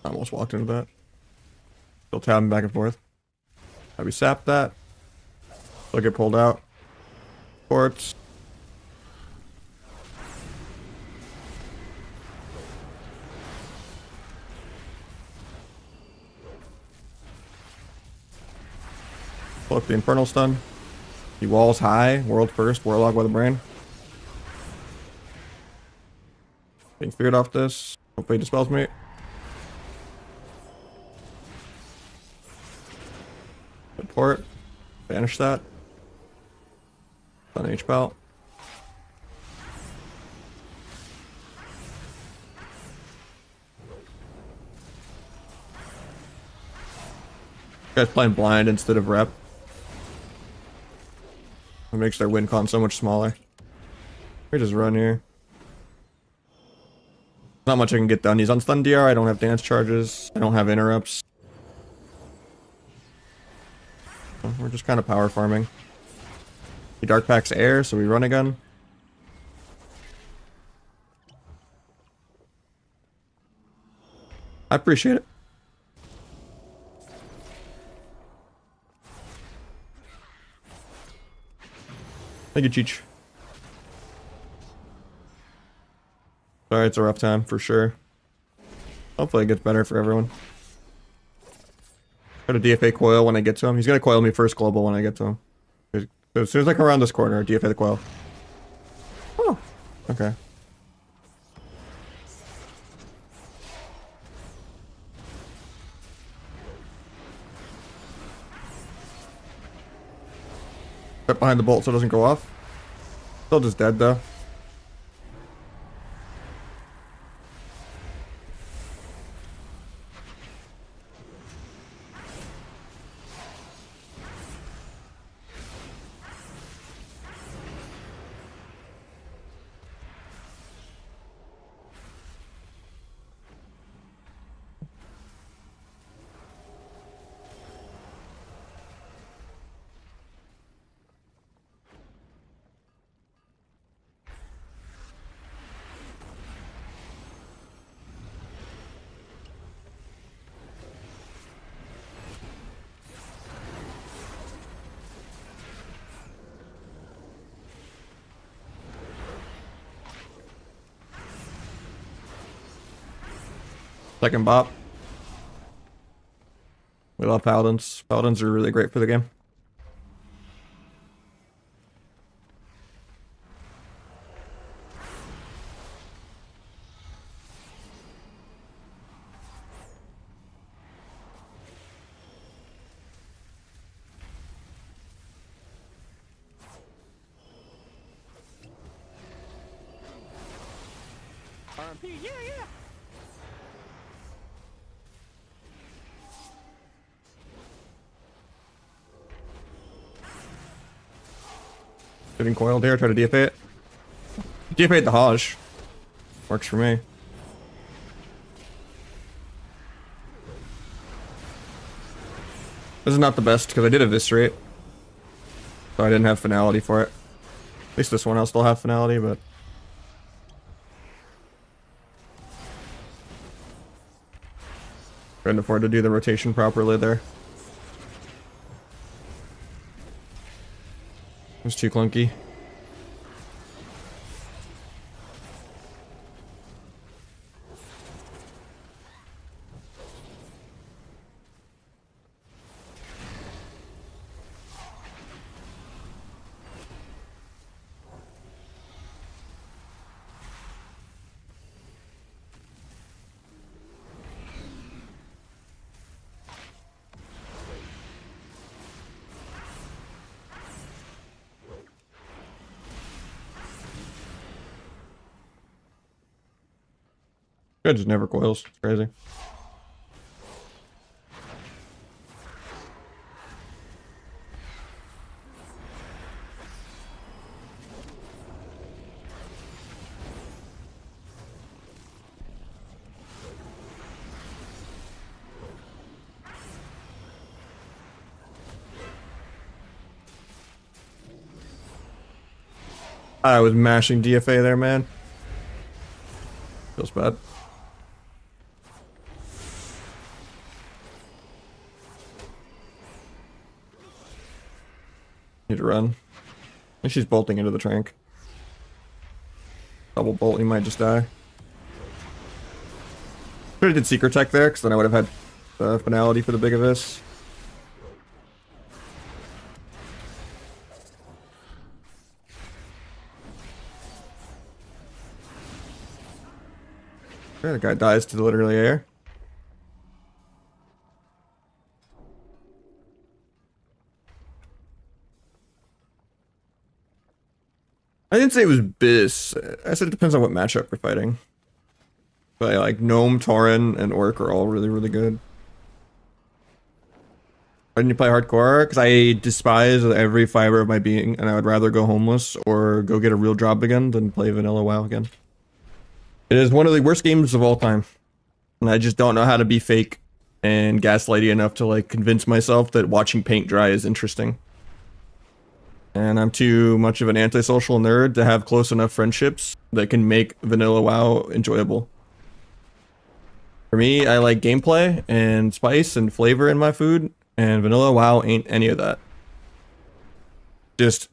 I almost walked into that. Still tabbing back and forth. Have we sapped that? Still get pulled out. Ports. Pull up the Infernal Stun. He walls high. World first. Warlock with a brain. Getting feared off this. Hopefully he dispels me. Good port. Banish that. Stun H-Pal. Guys playing blind instead of rep. It makes their win con so much smaller. We just run here. Not much I can get done. He's on stun DR. I don't have dance charges. I don't have interrupts. So we're just kind of power farming. He dark packs air, so we run again. I appreciate it. Thank you, Cheech. Sorry, it's a rough time for sure. Hopefully it gets better for everyone. Got a DFA coil when I get to him. He's gonna coil me first global when I get to him. So as soon as I come around this corner, DFA the coil. Oh, okay. up behind the bolt so it doesn't go off. Still just dead though. Second bop. We love paladins. Paladins are really great for the game. RMP, yeah, yeah. Getting coiled here, try to DFA it. DFA the Nahj. Works for me. This is not the best because I did eviscerate. So I didn't have finality for it. At least this one I'll still have finality, but couldn't afford to do the rotation properly there. It was too clunky. Good, just never coils. It's crazy. I was mashing DFA there, man. Feels bad. Need to run. I think she's bolting into the trank. Double bolt, he might just die. Should have did secret tech there, because then I would have had finality for the big of this. Okay, the guy dies to literally air. I didn't say it was Bis. I said it depends on what matchup we're fighting. But like Gnome, Tauren, and Orc are all really, really good. Why didn't you play hardcore? Because I despise every fiber of my being, and I would rather go homeless or go get a real job again than play vanilla WoW again. It is one of the worst games of all time. And I just don't know how to be fake and gaslighty enough to like convince myself that watching paint dry is interesting. And I'm too much of an antisocial nerd to have close enough friendships that can make vanilla WoW enjoyable. For me, I like gameplay and spice and flavor in my food, and vanilla WoW ain't any of that. Just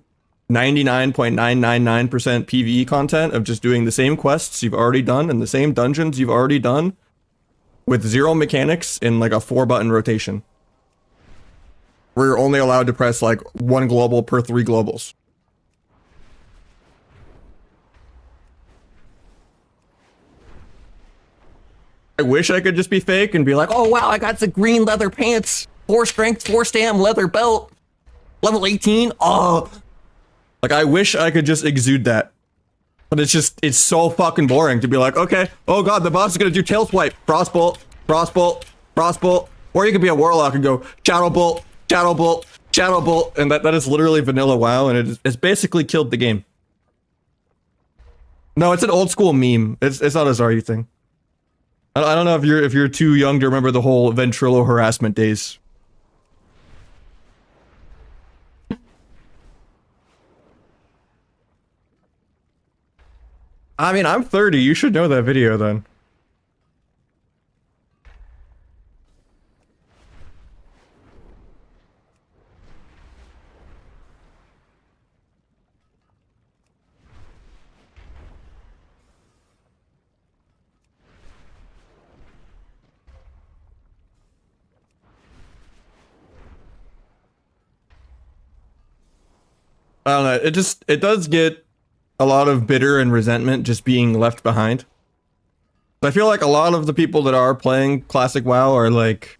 99.999% PvE content of just doing the same quests you've already done and the same dungeons you've already done with zero mechanics in like a 4-button rotation. Where you're only allowed to press like 1 global per 3 globals. I wish I could just be fake and be like, oh wow, I got the green leather pants, 4 strength, 4 stam leather belt, level 18. Oh, Like, I wish I could just exude that. But it's so fucking boring to be like, okay, oh god, the boss is gonna do tail swipe, frostbolt, frostbolt, frostbolt. Or you could be a warlock and go shadow bolt, shadow bolt, shadow bolt, and that is literally vanilla WoW, and it's basically killed the game. No, it's an old school meme. It's not a Zarya thing. I don't know if you're too young to remember the whole Ventrilo harassment days. I mean, I'm 30. You should know that video then. I don't know. It does get a lot of bitter and resentment just being left behind. I feel like a lot of the people that are playing Classic WoW are like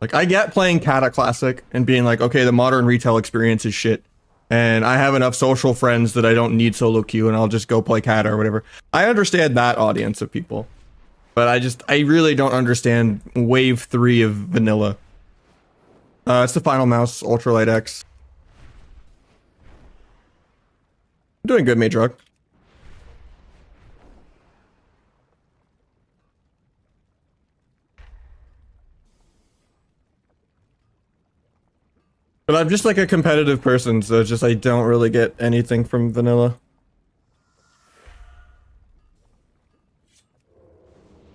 I get playing Kata Classic and being like, okay, the modern retail experience is shit. And I have enough social friends that I don't need solo queue and I'll just go play Kata or whatever. I understand that audience of people. But I really don't understand wave 3 of vanilla. It's the final mouse, Ultralight X. Doing good, Mage Rock. But I'm just like a competitive person, so it's just I don't really get anything from vanilla.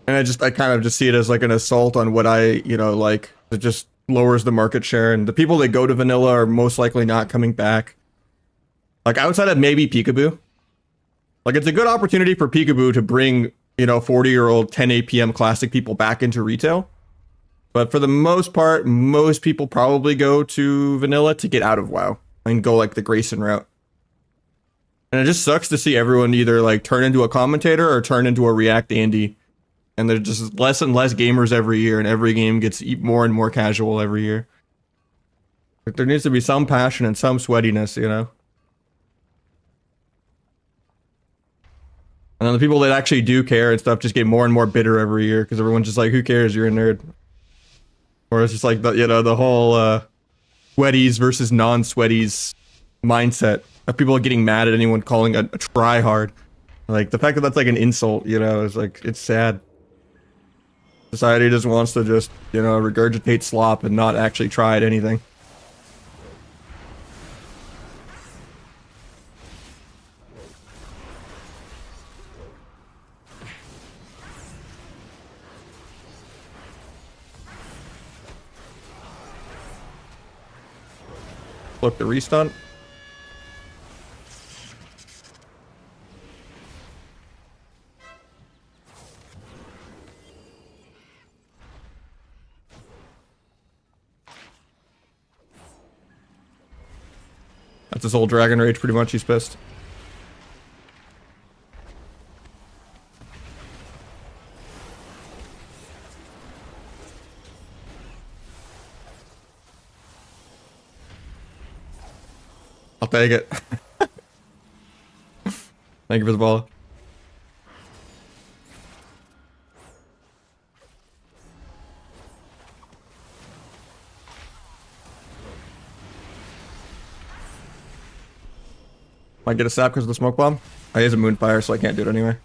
And I kind of just see it as like an assault on what I, like, it just lowers the market share, and the people that go to vanilla are most likely not coming back. Like, outside of maybe Peekaboo. Like, it's a good opportunity for Peekaboo to bring, 40-year-old 10 APM classic people back into retail. But for the most part, most people probably go to vanilla to get out of WoW and go like the Grayson route. And it just sucks to see everyone either like turn into a commentator or turn into a React Andy. And there's just less and less gamers every year, and every game gets more and more casual every year. Like, there needs to be some passion and some sweatiness, And then the people that actually do care and stuff just get more and more bitter every year because everyone's just like, who cares? You're a nerd. Or it's just like the whole sweaties versus non-sweaties mindset of people getting mad at anyone calling a try hard. Like, the fact that that's like an insult, is like, it's sad. Society just wants to just, regurgitate slop and not actually try at anything. Look, the restun. That's his whole Dragon Rage, pretty much. He's pissed. I'll take it. Thank you for the ball. Might get a sap because of the smoke bomb. I use a moonfire, so I can't do it anyway.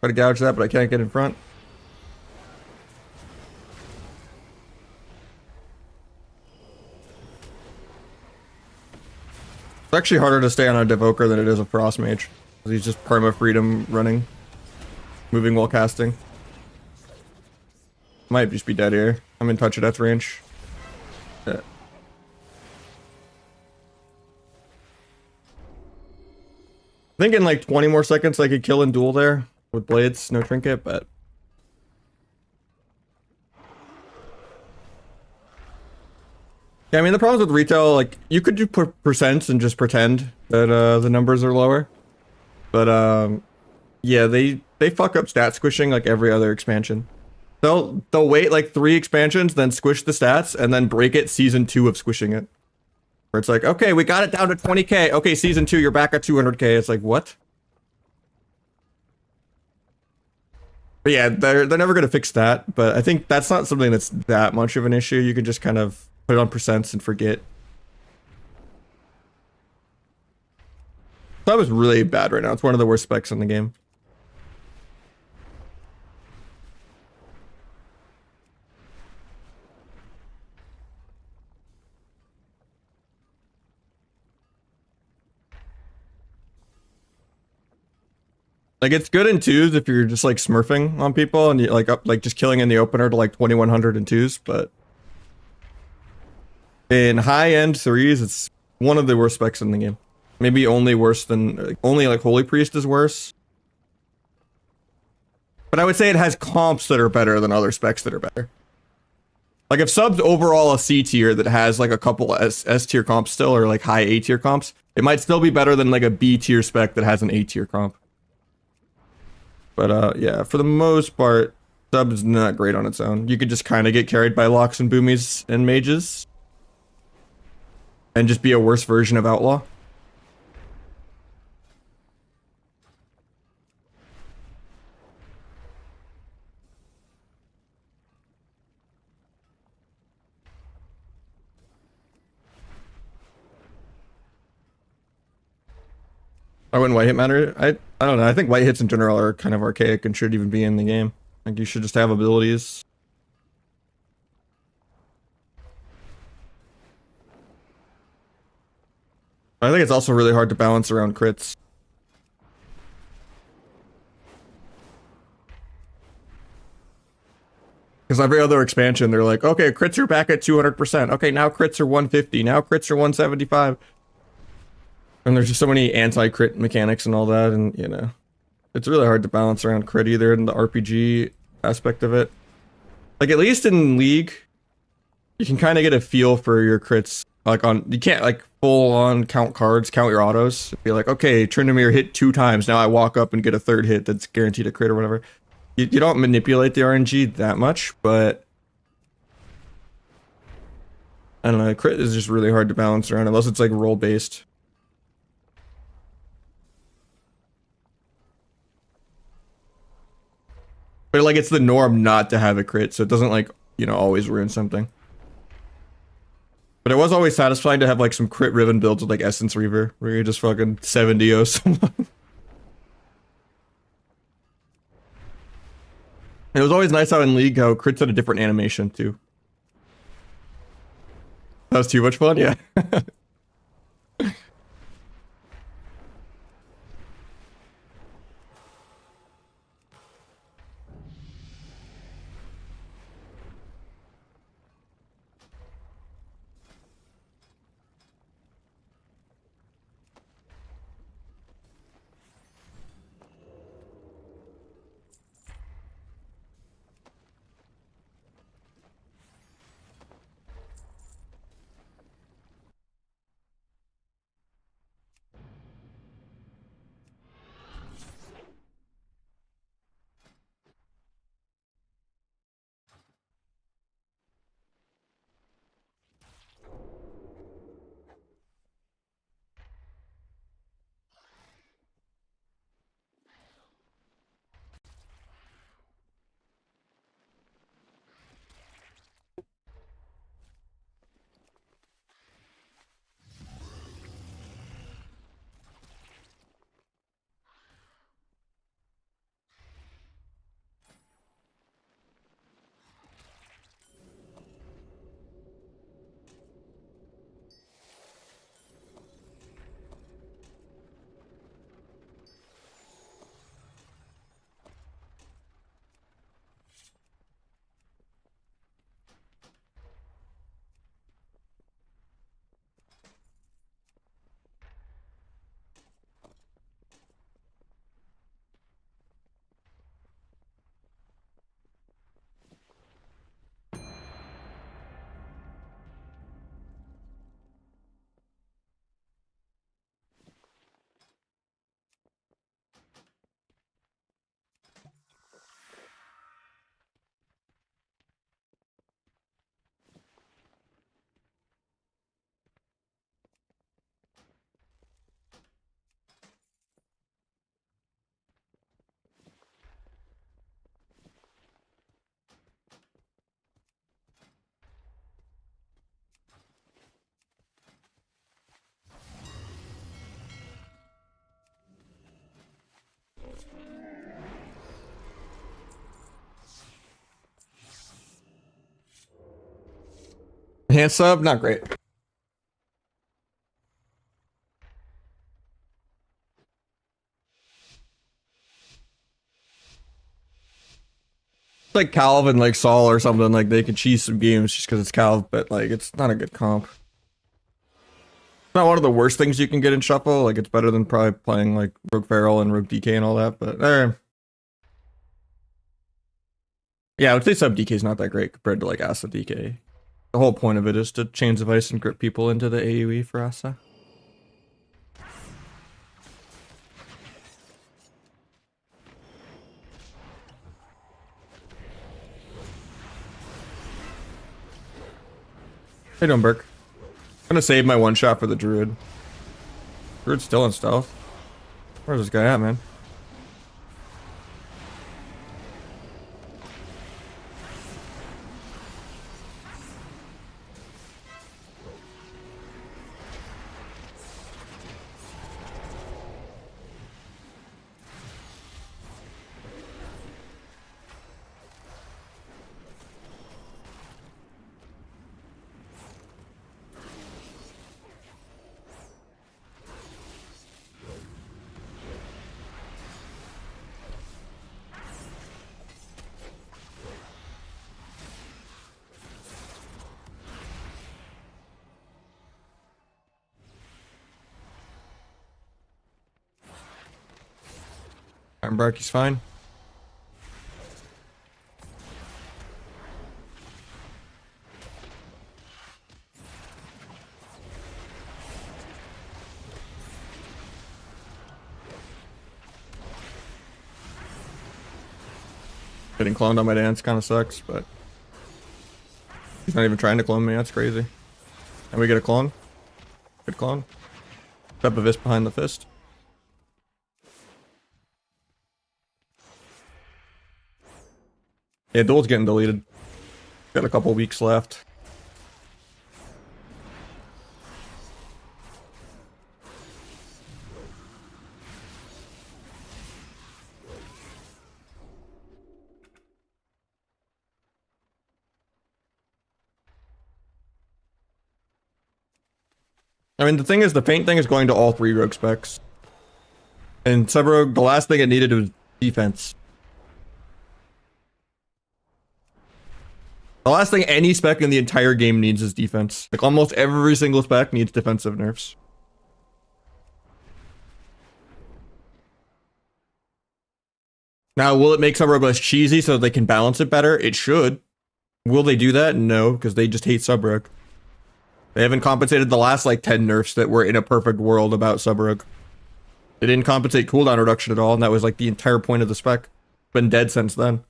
Try to gouge that, but I can't get in front. It's actually harder to stay on a Devoker than it is a Frost Mage. He's just perma freedom running, moving while casting. Might just be dead here. I'm in touch of death range. Yeah. I think in like 20 more seconds I could kill and duel there with blades, no trinket, but yeah, I mean, the problems with retail, like, you could do percents and just pretend that the numbers are lower, but yeah, they fuck up stat squishing like every other expansion. They'll wait like 3 expansions, then squish the stats, and then break it season 2 of squishing it. Where it's like, okay, we got it down to 20k. Okay, season 2, you're back at 200k. It's like, what? But yeah, they're never gonna fix that. But I think that's not something that's that much of an issue. You can just kind of put it on percents and forget. That was really bad right now. It's one of the worst specs in the game. Like, it's good in twos if you're just like smurfing on people and you like up like just killing in the opener to like 2100 in twos, but in high end threes, it's one of the worst specs in the game. Maybe only worse than only like Holy Priest is worse. But I would say it has comps that are better than other specs that are better. Like if sub's overall a C tier that has like a couple S tier comps still or like high A tier comps, it might still be better than like a B tier spec that has an A tier comp. But yeah, for the most part, sub's not great on its own. You could just kind of get carried by locks and boomies and mages. And just be a worse version of Outlaw. Oh, wouldn't white hit matter? I don't know. I think white hits in general are kind of archaic and should even be in the game. Like you should just have abilities. I think it's also really hard to balance around crits. Because every other expansion, they're like, okay, crits are back at 200%. Okay, now crits are 150. Now crits are 175. And there's just so many anti-crit mechanics and all that, and you know, it's really hard to balance around crit either in the RPG aspect of it. Like at least in League, you can kind of get a feel for your crits. Like you can't like full on count cards, count your autos. Be like, okay, Tryndamere hit 2 times. Now I walk up and get a 3rd hit that's guaranteed a crit or whatever. You don't manipulate the RNG that much, but I don't know. Crit is just really hard to balance around unless it's like roll based. But like it's the norm not to have a crit, so it doesn't like, you know, always ruin something. But it was always satisfying to have like some crit riven builds with like Essence Reaver, where you just fucking 7-0 someone. It was always nice out in League how crits had a different animation too. That was too much fun, yeah. Hand sub, not great. Like Calv and like Saul or something, like they could cheese some games just because it's Calv, but like it's not a good comp. It's not one of the worst things you can get in Shuffle. Like it's better than probably playing like Rogue Feral and Rogue DK and all that, but yeah, I would say sub DK is not that great compared to like Asa DK. The whole point of it is to Chains of Ice and grip people into the AoE for Asa. Hey, don't Burke. I'm gonna save my one shot for the Druid. Druid's still in stealth. Where's this guy at, man? Barky's fine. Getting cloned on my dance kind of sucks, but he's not even trying to clone me. That's crazy. And we get a clone. Good clone. Step of Fist behind the fist. Yeah, Duel's getting deleted. Got a couple weeks left. I mean, the thing is, the Feint thing is going to all three rogue specs. And Sub-Rogue, the last thing it needed was defense. The last thing any spec in the entire game needs is defense. Like, almost every single spec needs defensive nerfs. Now, will it make Sub-Rogue less cheesy so they can balance it better? It should. Will they do that? No, because they just hate Sub-Rogue. They haven't compensated the last, like, 10 nerfs that were in a perfect world about Sub-Rogue. They didn't compensate cooldown reduction at all, and that was, like, the entire point of the spec. Been dead since then.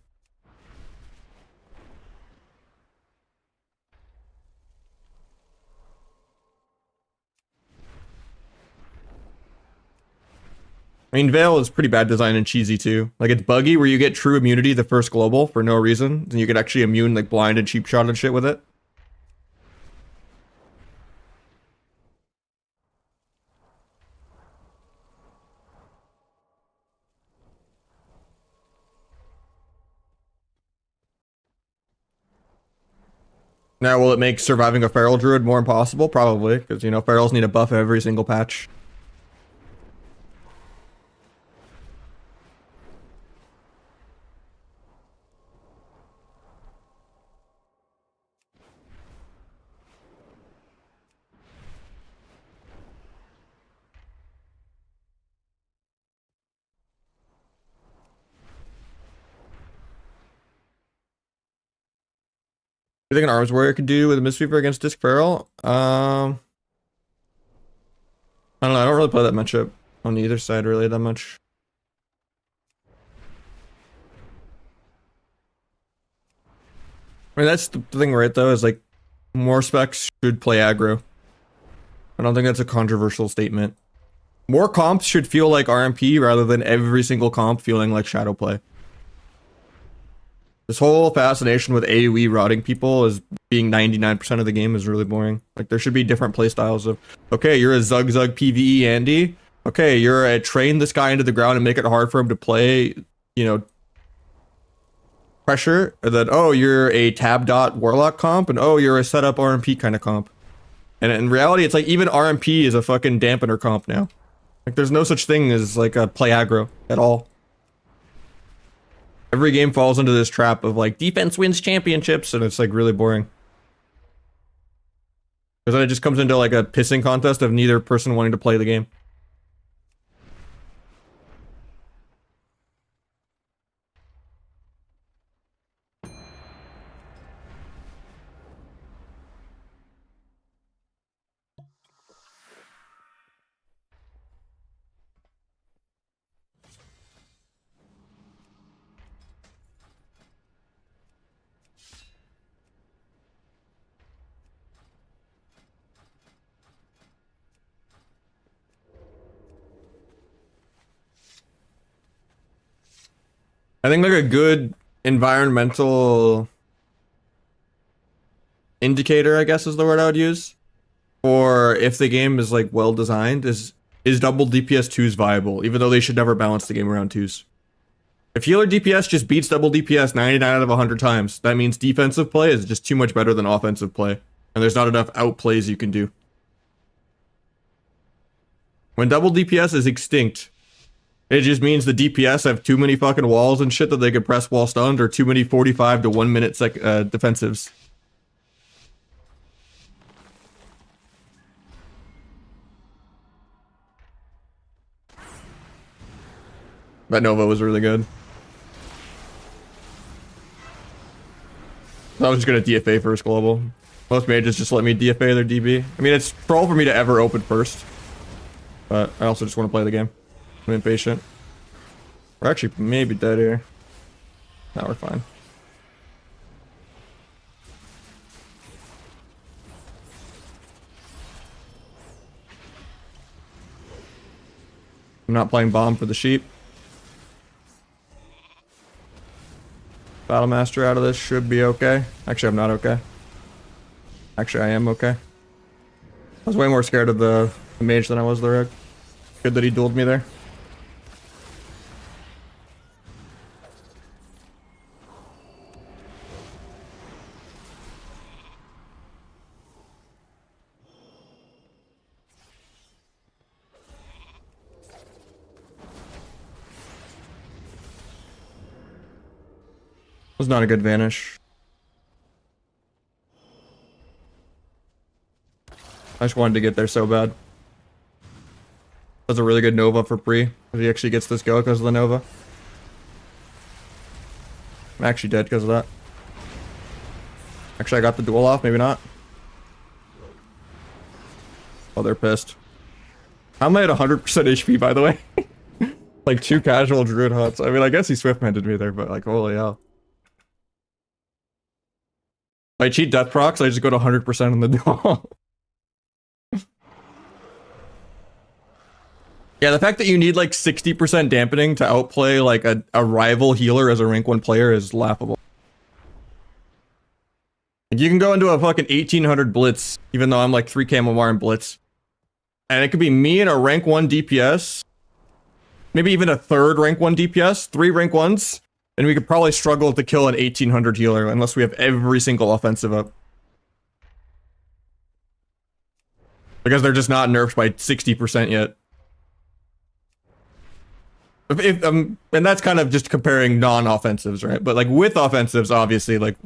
I mean, Veil is pretty bad design and cheesy too. Like, it's buggy where you get true immunity the first global for no reason. Then you can actually immune like blind and cheap shot and shit with it. Now, will it make surviving a Feral Druid more impossible? Probably, because, you know, Ferals need a buff every single patch. You think an Arms Warrior could do with a Mistweaver against Disc Feral? I don't know, I don't really play that matchup on either side really that much. I mean, that's the thing, right, though, is like, more specs should play aggro. I don't think that's a controversial statement. More comps should feel like RMP rather than every single comp feeling like shadow play. This whole fascination with AoE rotting people as being 99% of the game is really boring. Like, there should be different playstyles of, okay, you're a Zug Zug PvE Andy. Okay, you're a train this guy into the ground and make it hard for him to play, you know, pressure that, oh, you're a tab dot warlock comp, and oh, you're a setup RMP kind of comp. And in reality, it's like even RMP is a fucking dampener comp now. Like there's no such thing as like a play aggro at all. Every game falls into this trap of like defense wins championships, and it's like really boring. Because then it just comes into like a pissing contest of neither person wanting to play the game. I think like a good environmental indicator, I guess is the word I would use, for if the game is like well designed, is double DPS 2s viable, even though they should never balance the game around 2s. If healer DPS just beats double DPS 99 out of 100 times, that means defensive play is just too much better than offensive play, and there's not enough outplays you can do. When double DPS is extinct, it just means the DPS have too many fucking walls and shit that they could press while stunned, or too many 45 to 1 minute defensives. That Nova was really good. I was just gonna DFA first global. Most mages just let me DFA their DB. I mean, it's troll for me to ever open first. But I also just want to play the game. I'm impatient. We're actually maybe dead here. Now we're fine. I'm not playing bomb for the sheep. Battle Master out of this should be okay. Actually, I'm not okay. Actually, I am okay. I was way more scared of the mage than I was the rogue. Good that he dueled me there. Was not a good vanish. I just wanted to get there so bad. That's a really good Nova for Pre. If he actually gets this go because of the Nova. I'm actually dead because of that. Actually, I got the duel off, maybe not. Oh, they're pissed. How am I at 100% HP, by the way? Like 2 casual druid huts. I mean, I guess he swift-mended me there, but like, holy hell. If I cheat death procs, I just go to 100% on the duel. Yeah, the fact that you need like 60% dampening to outplay like a rival healer as a rank 1 player is laughable. Like, you can go into a fucking 1800 blitz, even though I'm like 3 Camomar in blitz. And it could be me and a rank 1 DPS. Maybe even a third rank 1 DPS, 3 rank 1s. And we could probably struggle to kill an 1800 healer unless we have every single offensive up. Because they're just not nerfed by 60% yet. And that's kind of just comparing non-offensives, right? But like with offensives, obviously, like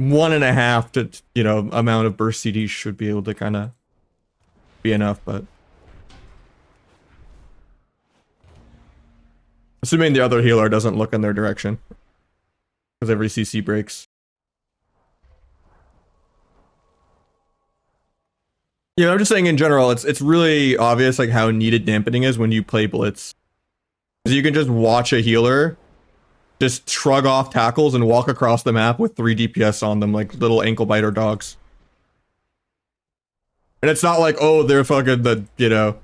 1.5 to, you know, amount of burst CDs should be able to kind of be enough, but assuming the other healer doesn't look in their direction, because every CC breaks. Yeah, I'm just saying in general, it's really obvious like how needed dampening is when you play Blitz. Because you can just watch a healer just shrug off tackles and walk across the map with 3 DPS on them like little ankle biter dogs. And it's not like, oh, they're fucking the, you know,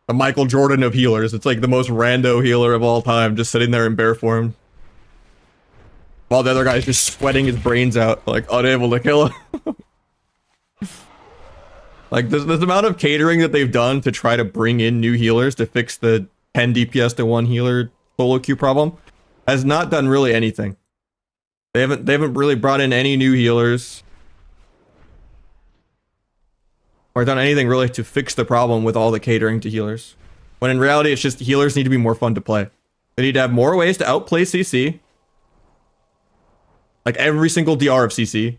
a Michael Jordan of healers. It's like the most rando healer of all time, just sitting there in bear form. While the other guy's just sweating his brains out, like unable to kill him. Like, this amount of catering that they've done to try to bring in new healers to fix the 10 DPS to 1 healer solo queue problem has not done really anything. They haven't really brought in any new healers. Or done anything really to fix the problem with all the catering to healers. When in reality, it's just healers need to be more fun to play. They need to have more ways to outplay CC. Like every single DR of CC.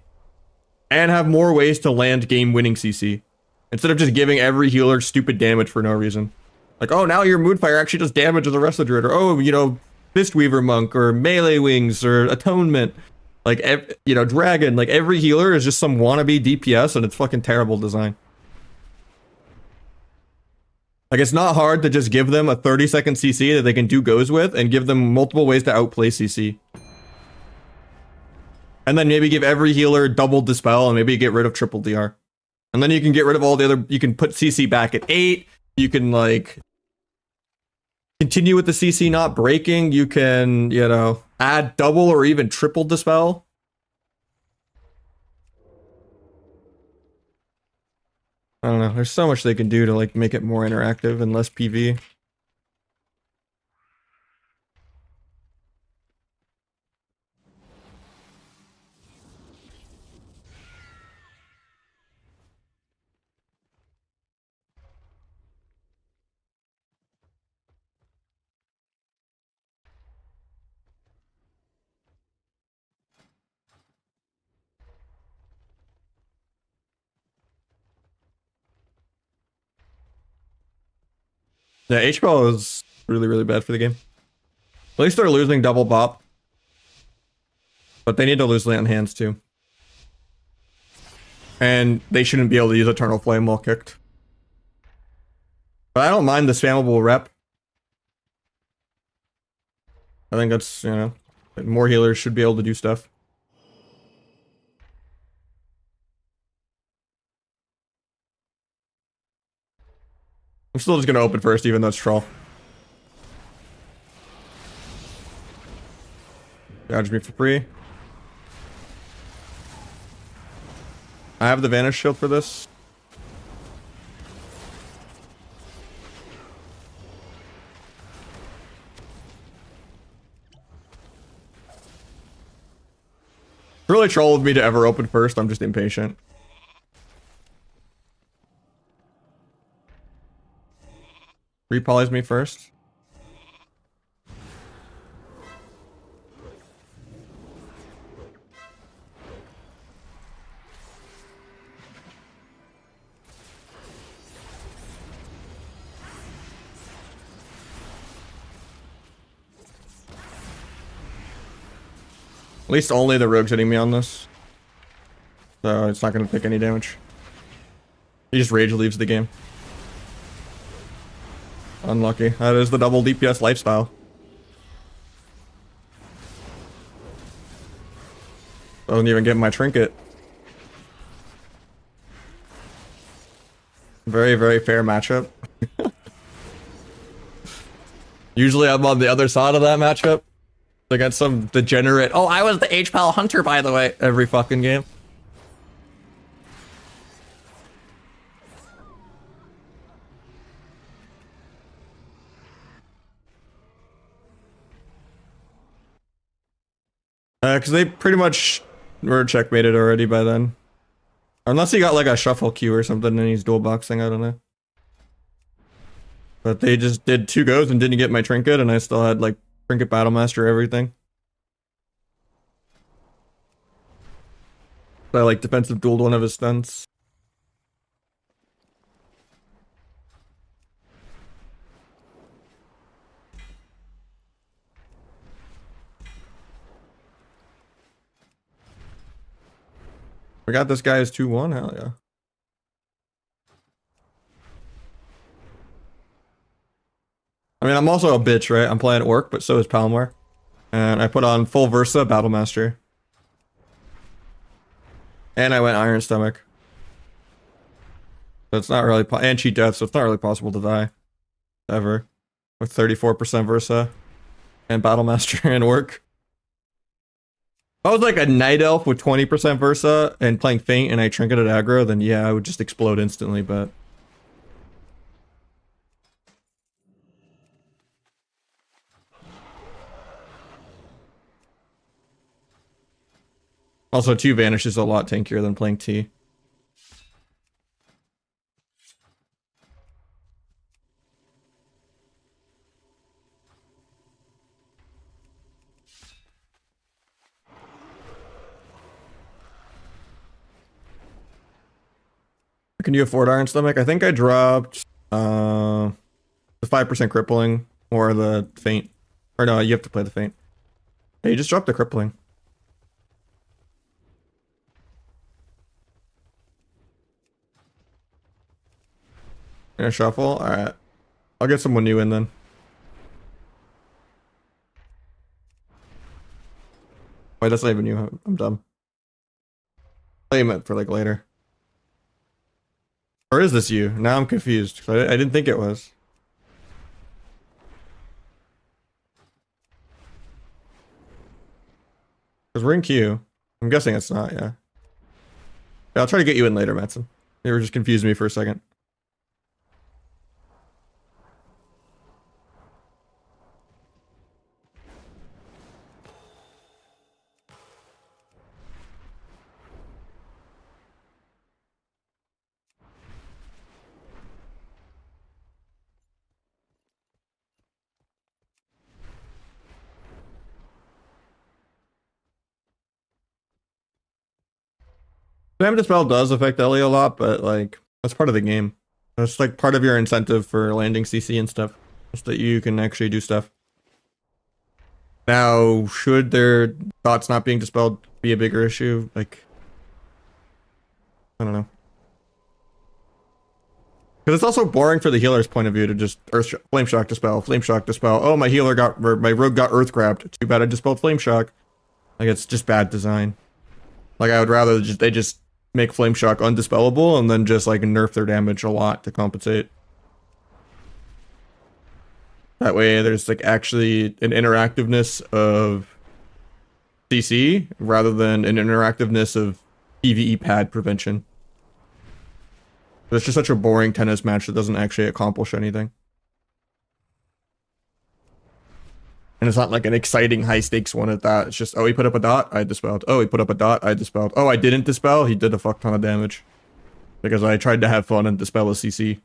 And have more ways to land game-winning CC. Instead of just giving every healer stupid damage for no reason. Like, oh, now your Moonfire actually does damage to the rest of the Druid. Or, oh, you know, Fistweaver Monk, or Melee Wings, or Atonement. Like, you know, Dragon. Like, every healer is just some wannabe DPS, and it's fucking terrible design. Like, it's not hard to just give them a 30-second CC that they can do goes with, and give them multiple ways to outplay CC. And then maybe give every healer double Dispel, and maybe get rid of triple DR. And then you can get rid of all the other... You can put CC back at 8. You can, like... continue with the CC not breaking. You can, you know, add double or even triple Dispel. I don't know. There's so much they can do to like make it more interactive and less PV. Yeah, H-Ball is really, really bad for the game. At least they're losing double bop. But they need to lose land hands too. And they shouldn't be able to use Eternal Flame while kicked. But I don't mind the spammable rep. I think that's, you know, more healers should be able to do stuff. I'm still just gonna open first, even though it's troll. Dodge me for free. I have the Vanish Shield for this. Really troll of me to ever open first, I'm just impatient. Repolys me first. At least only the rogue's hitting me on this. So it's not going to take any damage. He just rage leaves the game. Unlucky. That is the double DPS lifestyle. Doesn't even get my trinket. Very, very fair matchup. Usually I'm on the other side of that matchup. Against some degenerate, oh, I was the H-Pal Hunter, by the way, every fucking game. Because they pretty much were checkmated already by then. Unless he got like a shuffle queue or something and he's dual boxing, I don't know. But they just did 2 goes and didn't get my trinket, and I still had like Trinket Battlemaster everything. I like defensive dueled one of his stunts. We got this guy as 2-1, hell yeah. I mean, I'm also a bitch, right? I'm playing Orc, but so is Palmware. And I put on full Versa Battlemaster. And I went Iron Stomach. So it's not really... and cheat death, so it's not really possible to die. Ever. With 34% Versa. And Battlemaster and Orc. If I was like a Night Elf with 20% Versa and playing Feint and I trinketed aggro, then yeah, I would just explode instantly, but... Also, 2 Vanish is a lot tankier than playing T. Can you afford Iron Stomach? I think I dropped the 5% crippling or the feint. Or no, you have to play the feint. Hey, you just dropped the crippling. Gonna shuffle? Alright. I'll get someone new in then. Wait, that's not even you. I'm dumb. I meant for like later. Or is this you? Now I'm confused. I didn't think it was. Because we're in queue. I'm guessing it's not, yeah. Yeah, I'll try to get you in later, Matson. You were just confused me for a second. Spam Dispel does affect Ellie a lot, but like, that's part of the game. That's like part of your incentive for landing CC and stuff. Just that you can actually do stuff. Now, should their thoughts not being dispelled be a bigger issue? Like, I don't know. Because it's also boring for the healer's point of view to just Flame Shock dispel, Flame Shock dispel. Oh, my healer got, or my rogue got Earth grabbed. Too bad I dispelled Flame Shock. Like, it's just bad design. Like, I would rather they just make Flame Shock undispellable and then just like nerf their damage a lot to compensate. That way there's like actually an interactiveness of CC rather than an interactiveness of PvE pad prevention. It's just such a boring tennis match that doesn't actually accomplish anything. And it's not like an exciting high stakes one at that. It's just, oh, he put up a dot, I dispelled. Oh, he put up a dot, I dispelled. Oh, I didn't dispel, he did a fuck ton of damage. Because I tried to have fun and dispel a CC.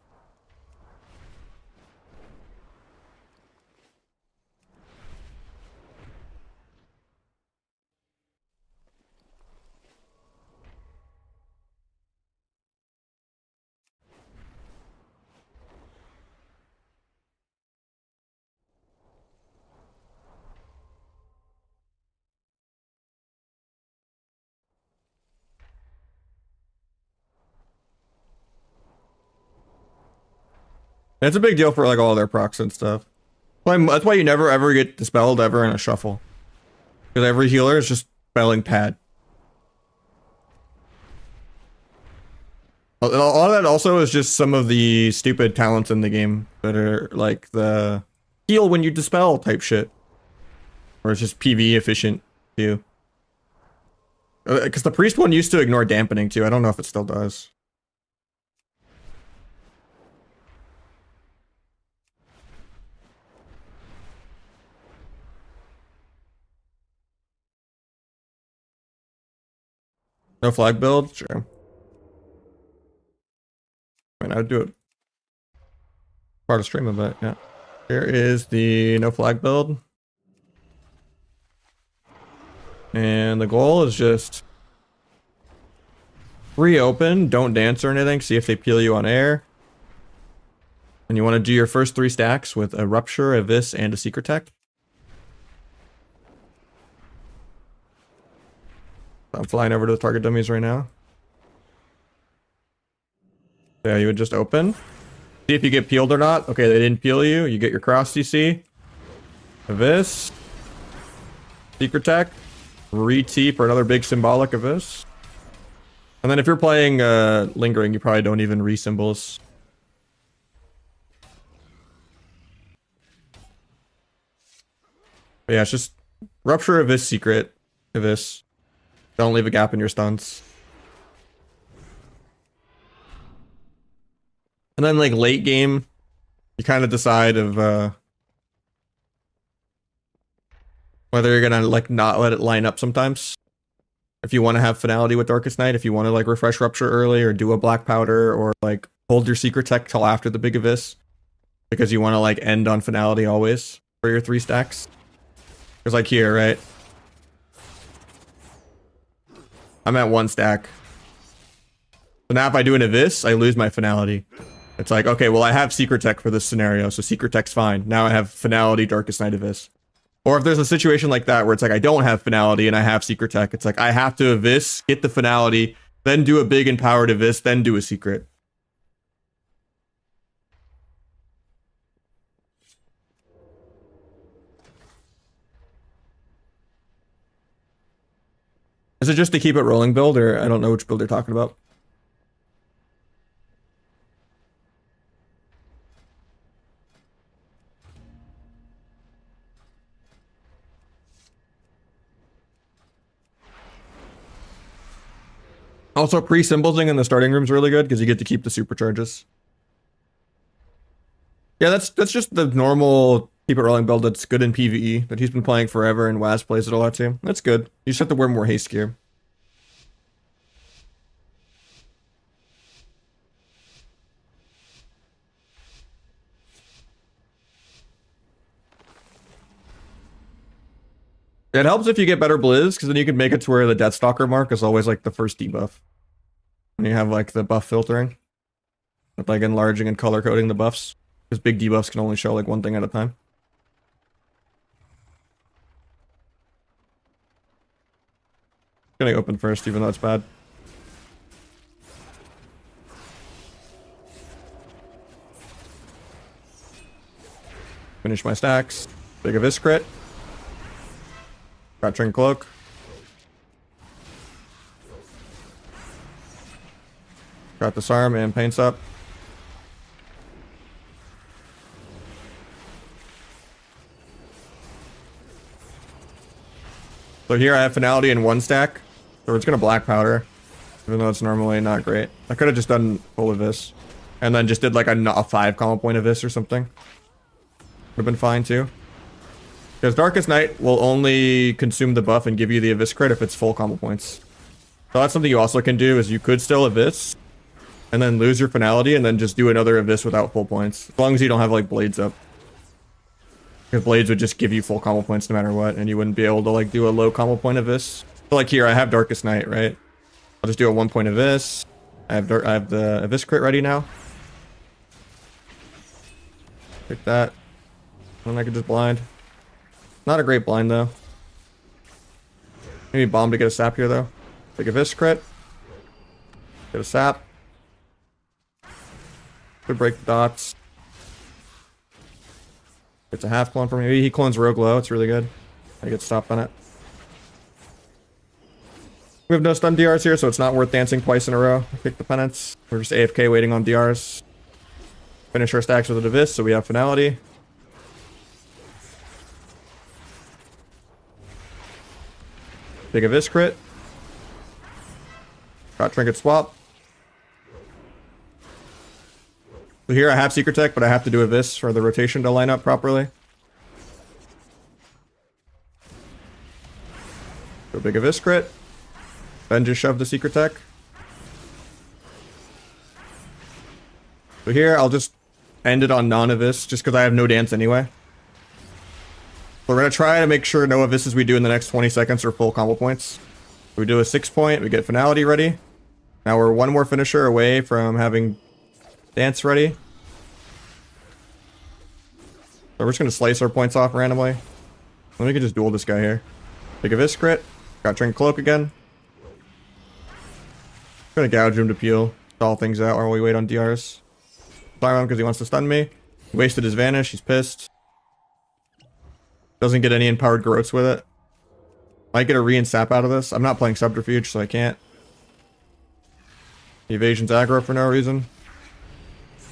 It's a big deal for like all their procs and stuff. That's why you never ever get dispelled ever in a shuffle. Because every healer is just spelling pad. A lot of that also is just some of the stupid talents in the game that are like the heal when you dispel type shit. Or it's just PvE efficient too. Because the priest one used to ignore dampening too. I don't know if it still does. No flag build? Sure. I mean, I would do it. Part of stream of it, yeah. Here is the no flag build. And the goal is just reopen, don't dance or anything, see if they peel you on air. And you want to do your first 3 stacks with a Rupture, a Vis, and a Secret Tech. I'm flying over to the target dummies right now. Yeah, you would just open. See if you get peeled or not. Okay, they didn't peel you. You get your cross CC. A Vis. Secret Tech. Re-T for another big symbolic of this. And then if you're playing Lingering, you probably don't even re-symbols. But yeah, it's just Rupture of this Secret of this. Don't leave a gap in your stunts. And then like late game, you kind of decide of whether you're gonna like not let it line up sometimes. If you want to have finality with Darkest Night, if you want to like refresh Rupture early or do a Black Powder or like hold your Secret Tech till after the Big Abyss, because you want to like end on finality always for your 3 stacks. Because like here, right? I'm at 1 stack. So now if I do an Abyss, I lose my finality. It's like, okay, well I have Secret Tech for this scenario, so Secret Tech's fine. Now I have finality, Darkest Night, Abyss. Or if there's a situation like that where it's like I don't have finality and I have Secret Tech, it's like I have to Abyss, get the finality, then do a big empowered Abyss, then do a secret. Is it just to keep it rolling build, or I don't know which build they're talking about? Also, pre-symbolsing in the starting room is really good because you get to keep the supercharges. Yeah, that's just the normal keep it rolling build that's good in PvE that he's been playing forever, and Waz plays it a lot too. That's good. You just have to wear more haste gear. It helps if you get better Blizz, because then you can make it to where the Deathstalker mark is always like the first debuff. And you have like the buff filtering. With like enlarging and color coding the buffs. Because big debuffs can only show like one thing at a time. Gonna open first, even though it's bad. Finish my stacks. Big Abyss crit. Got Trin Cloak. Got Disarm and Paints up. So here I have Finality in 1 stack. So it's gonna Black Powder. Even though it's normally not great. I could have just done full Abyss. And then just did like a 5 combo point Abyss or something. Would have been fine too. Because Darkest Night will only consume the buff and give you the Abyss crit if it's full combo points. So that's something you also can do, is you could still Abyss and then lose your finality and then just do another Abyss without full points. As long as you don't have like Blades up. Because Blades would just give you full combo points no matter what, and you wouldn't be able to like do a low combo point Abyss. So like here, I have Darkest Night, right? I'll just do a 1 point Abyss. I have the Abyss crit ready now. Pick that. And I could just blind. Not a great blind though. Maybe bomb to get a sap here though. Big Abyss crit. Get a sap. Could break the dots. It's a half clone for me. Maybe he clones Rogue Low. It's really good. I get stopped on it. We have no stun DRs here, so it's not worth dancing twice in a row. Pick the penance. We're just AFK waiting on DRs. Finish our stacks with a Abyss, so we have finality. Big Abyss crit. Got Trinket swap. So here I have Secret Tech, but I have to do Abyss for the rotation to line up properly. So big Abyss crit. Then just shove the Secret Tech. So here I'll just end it on non-Abyss, just because I have no dance anyway. So we're going to try to make sure no Abysses we do in the next 20 seconds are full combo points. We do a 6 point, we get finality ready. Now we're 1 more finisher away from having dance ready. So we're just going to slice our points off randomly. Then we can just duel this guy here. Big Abyss crit. Got Trinket Cloak again. Gonna gouge him to peel. Stall things out while we wait on DRs. Fire him because he wants to stun me. He wasted his vanish, he's pissed. Doesn't get any empowered growths with it. Might get a re and sap out of this. I'm not playing Subterfuge, so I can't. The evasion's aggro for no reason.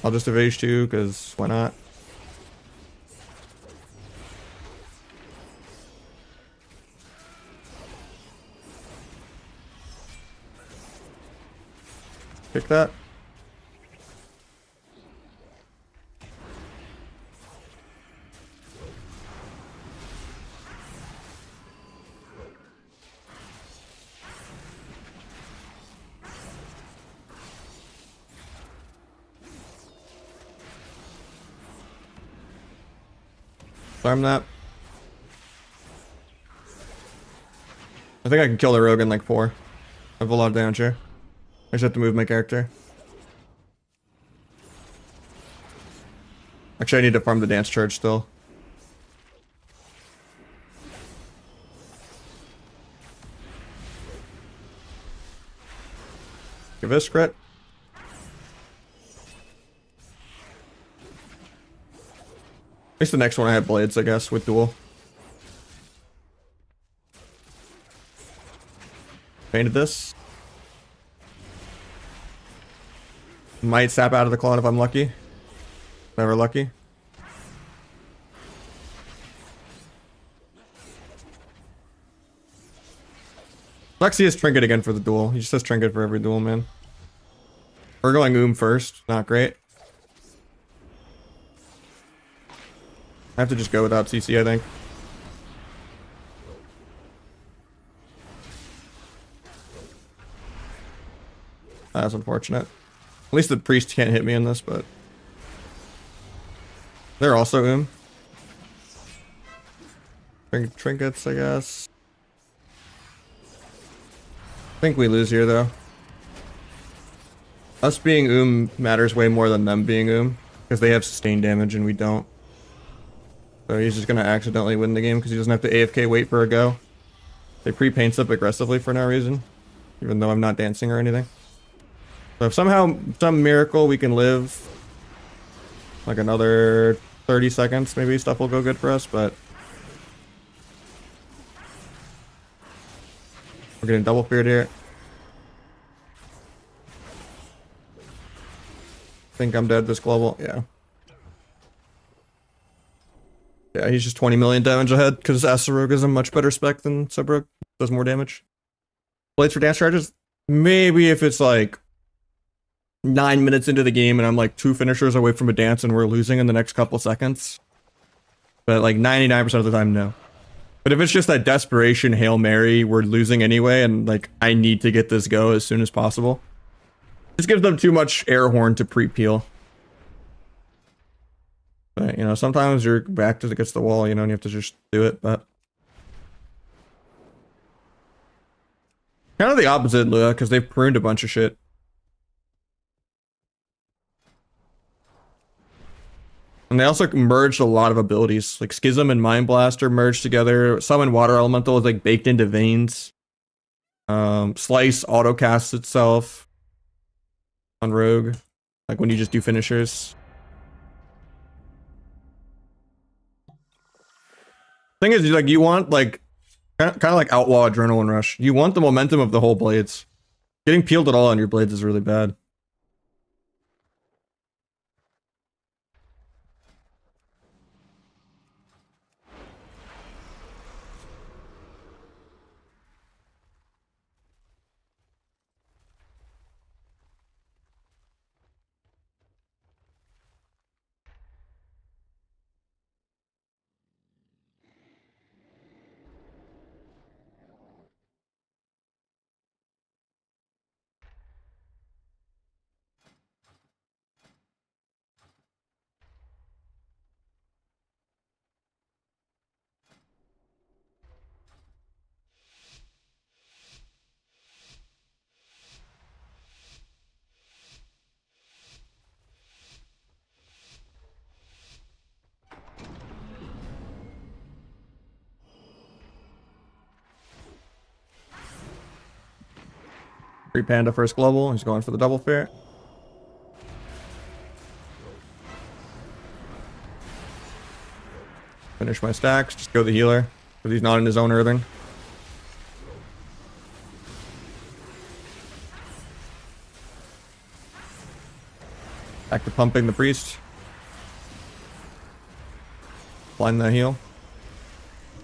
I'll just evade too, because why not? Pick that. Farm that. I think I can kill the rogue in like 4. I have a lot of damage here. I just have to move my character. Actually, I need to farm the dance charge still. Give this crit. At least the next one I have blades, I guess, with duel. Painted this. Might sap out of the clone if I'm lucky. Never lucky. Lexi has trinket again for the duel. He just has trinket for every duel, man. We're going first. Not great. I have to just go without CC, I think. That's unfortunate. At least the priest can't hit me in this, but... They're also Trinkets, I guess. I think we lose here, though. Us being matters way more than them being because they have sustained damage and we don't. So he's just gonna accidentally win the game because he doesn't have to AFK wait for a go. They pre-paints up aggressively for no reason, even though I'm not dancing or anything. So if somehow, some miracle, we can live like another 30 seconds, maybe stuff will go good for us, but we're getting double feared here. Think I'm dead this global, yeah. Yeah, he's just 20 million damage ahead because Asarogue is a much better spec than Subrogue. Does more damage. Blades for dance charges? Maybe if it's like 9 minutes into the game and I'm like 2 finishers away from a dance and we're losing in the next couple seconds. But like 99% of the time, no. But if it's just that desperation Hail Mary, we're losing anyway and like I need to get this go as soon as possible. Just gives them too much air horn to pre-peel. But, you know, sometimes your back against the wall, you know, and you have to just do it, but... Kind of the opposite, Lua, because they've pruned a bunch of shit. And they also merged a lot of abilities. Like Schism and Mind Blaster merged together. Summon Water Elemental is like baked into veins. Slice auto-casts itself on Rogue. Like when you just do finishers. Thing is, like, you want, like, kind of like Outlaw Adrenaline Rush. You want the momentum of the whole blades. Getting peeled at all on your blades is really bad. Free Panda first global. He's going for the double fair. Finish my stacks. Just go the healer. Because he's not in his own earthing. Back to pumping the priest. Blind that heal.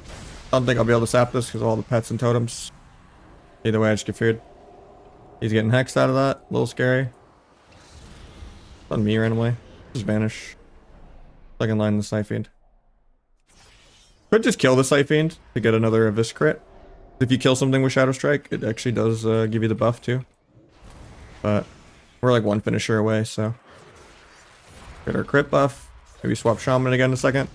I don't think I'll be able to sap this because of all the pets and totems. Either way, I just get feared. He's getting hexed out of that. A little scary. On me randomly. Just vanish. Second line the Siphoned. Could just kill the Siphoned to get another Abyss crit. If you kill something with Shadow Strike, it actually does give you the buff too. But we're like 1 finisher away, so. Get our crit buff. Maybe swap Shaman again in a second.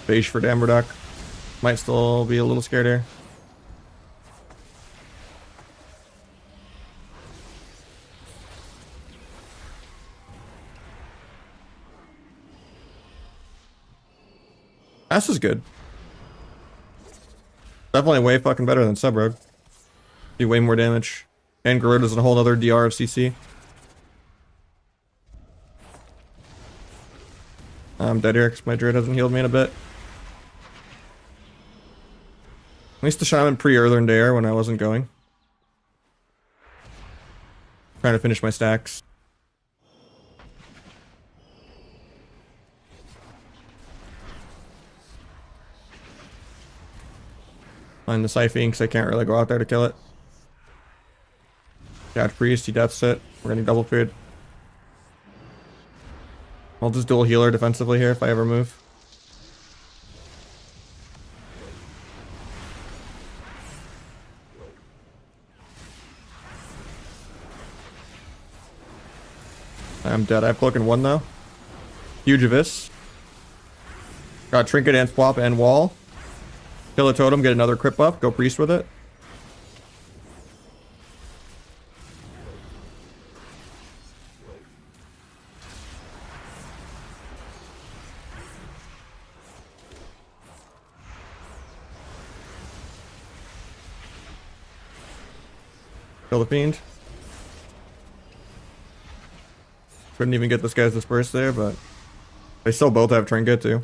Beige for Damberduck. Might still be a little scared here. This is good. Definitely way fucking better than Subrogue. Do way more damage. And Garuda's a whole other DR of CC. I'm dead here because my Druid hasn't healed me in a bit. At least the Shaman pre-Earthen Dare when I wasn't going. Trying to finish my stacks. Find the Siphoning because I can't really go out there to kill it. God Priest, he deaths it. We're gonna double food. I'll just dual healer defensively here if I ever move. I'm dead. I have Cloak and 1 though. Huge Abyss. Got Trinket and Swap and Wall. Kill a totem, get another crit buff, go Priest with it. Kill the Fiend. Couldn't even get this guy's disperse there, but they still both have Trinket too.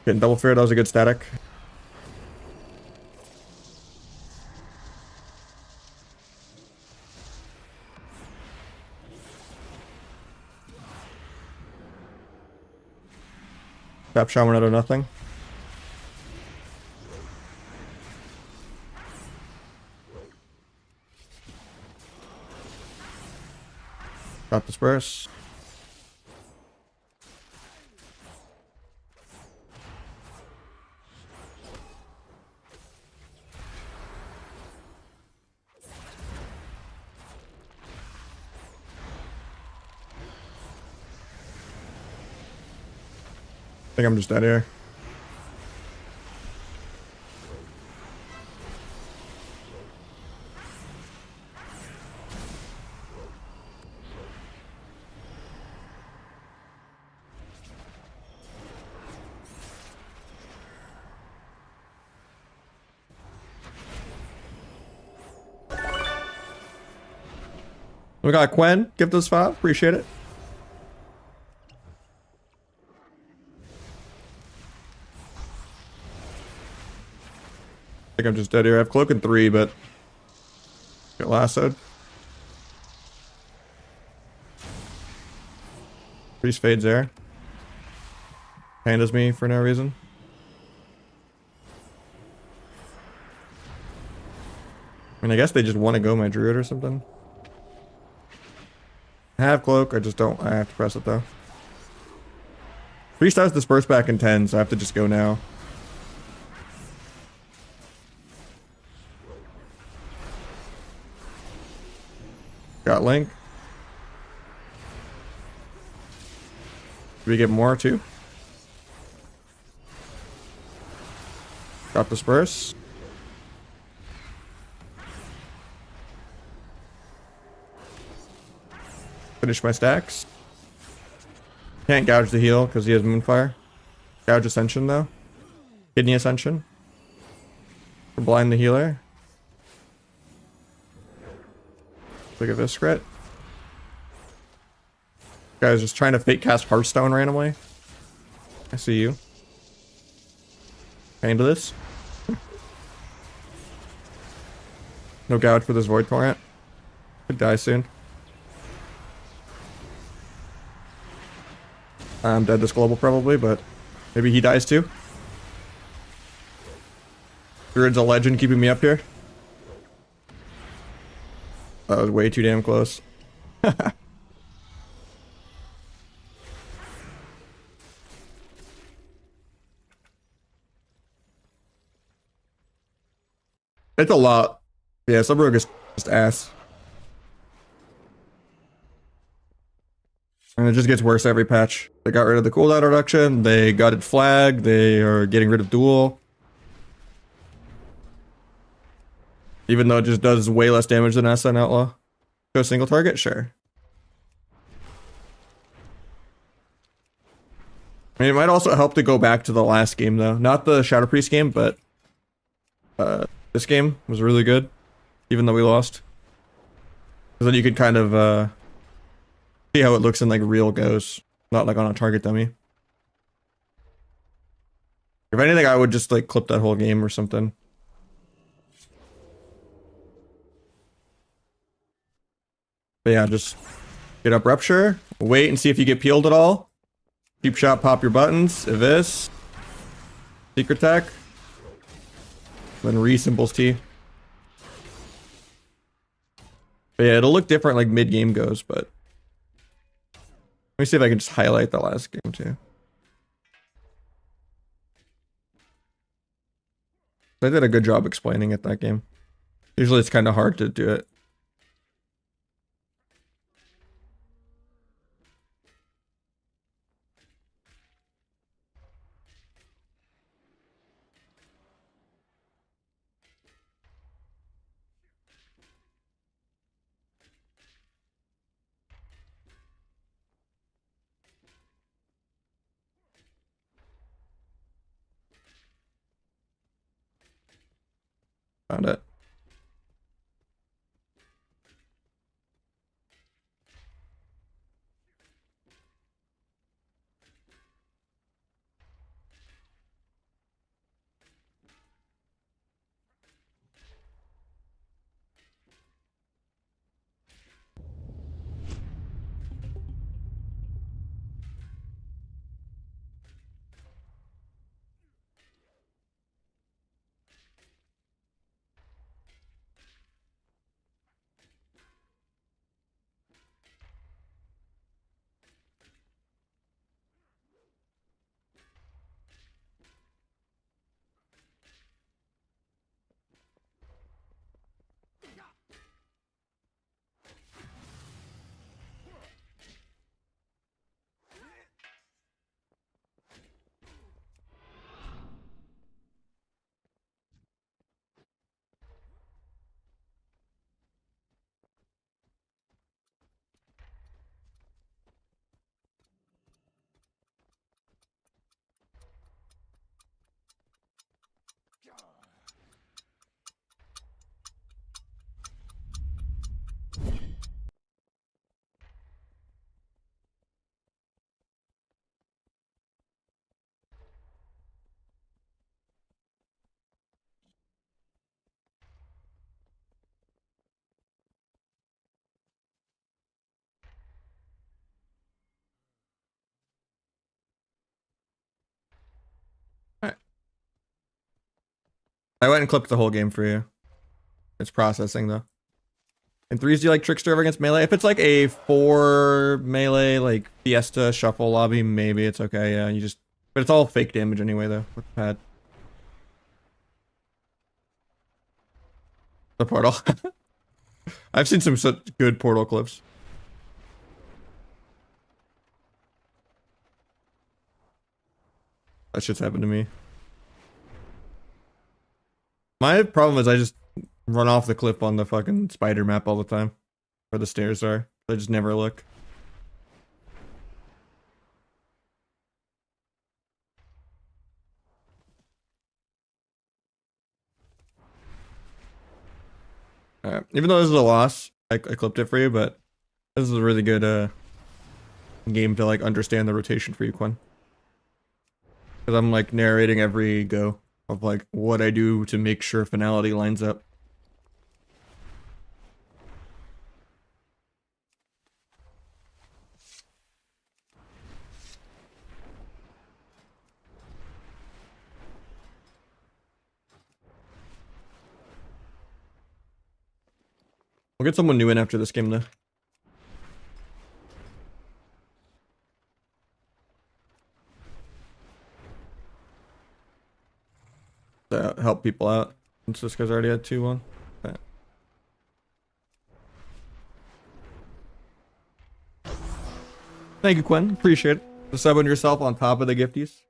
Getting double fear, that was a good static. Tap Shaman out of nothing. Tap disperse. I think I'm just dead here. We got Quen, gift us 5, appreciate it. I think I'm just dead here. I have Cloak and 3, but get lassoed. Priest fades there. Pandas me for no reason. I mean, I guess they just want to go my Druid or something. I have Cloak, I just don't. I have to press it though. Priest has disperse back in 10, so I have to just go now. Got Link. Do we get more too? Got disperse. Finish my stacks. Can't gouge the heal because he has Moonfire. Gouge Ascension though. Kidney Ascension. For blind the healer. Look at this crit. Guy's just trying to fake cast Hearthstone randomly. I see you. Into this. No gouge for this Void Torrent. Could die soon. I'm dead this global probably, but maybe he dies too. Druid's a legend keeping me up here. That was way too damn close. It's a lot. Yeah, Subrogue is just ass. And it just gets worse every patch. They got rid of the cooldown reduction, they gutted flag, they are getting rid of duel. Even though it just does way less damage than SN Outlaw. Go single target? Sure. I mean, it might also help to go back to the last game though. Not the Shadow Priest game, but this game was really good. Even though we lost. Because then you could kind of see how it looks in like real goes. Not like on a target dummy. If anything, I would just like clip that whole game or something. But yeah, just get up rupture, wait and see if you get peeled at all. Cheap shot, pop your buttons, Evis, secret attack, then re-symbols T. But yeah, it'll look different like mid-game goes, but let me see if I can just highlight the last game too. I did a good job explaining it that game. Usually it's kind of hard to do it. Found it. Alright. I went and clipped the whole game for you. It's processing though. In threes, do you like Trickster over against melee? If it's like a 4 melee, like Fiesta shuffle lobby, maybe it's okay. Yeah, you just, but it's all fake damage anyway though with the pad. The portal. I've seen some such good portal clips. That shit's happened to me. My problem is I just run off the cliff on the fucking spider map all the time. Where the stairs are. I just never look. Alright. Even though this is a loss, I clipped it for you, but this is a really good game to like understand the rotation for you, Quinn. Because I'm like narrating every go of like what I do to make sure finality lines up. We'll get someone new in after this game though. To help people out. Since this guy's already had 2-1. Okay. Thank you, Quinn. Appreciate it. The subbing yourself on top of the gifties.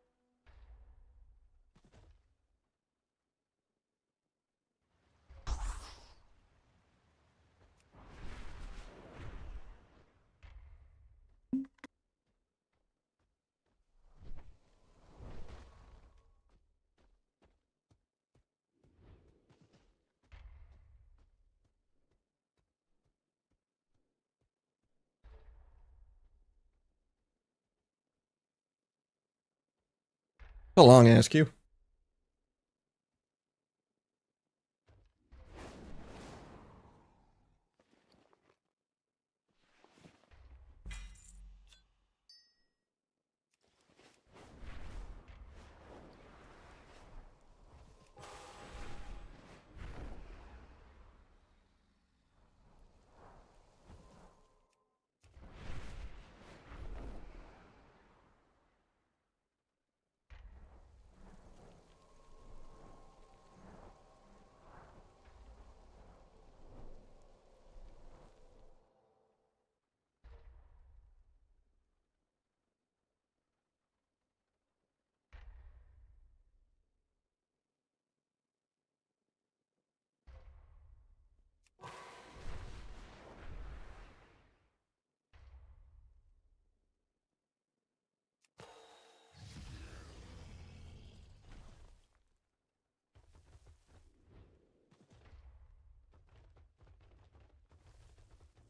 A long ass queue.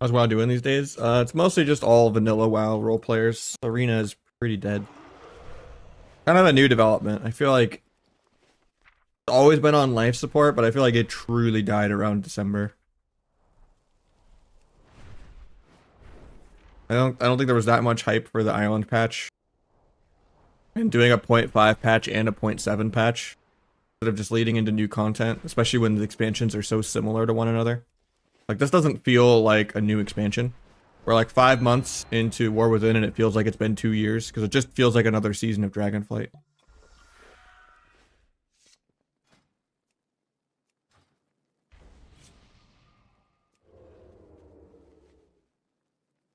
How's WoW doing these days? It's mostly just all vanilla WoW role players. Arena is pretty dead. Kind of a new development. I feel like it's always been on life support, but I feel like it truly died around December. I don't think there was that much hype for the island patch. And doing a 0.5 patch and a 0.7 patch instead of just leading into new content, especially when the expansions are so similar to one another. Like, this doesn't feel like a new expansion. We're like 5 months into War Within and it feels like it's been 2 years because it just feels like another season of Dragonflight.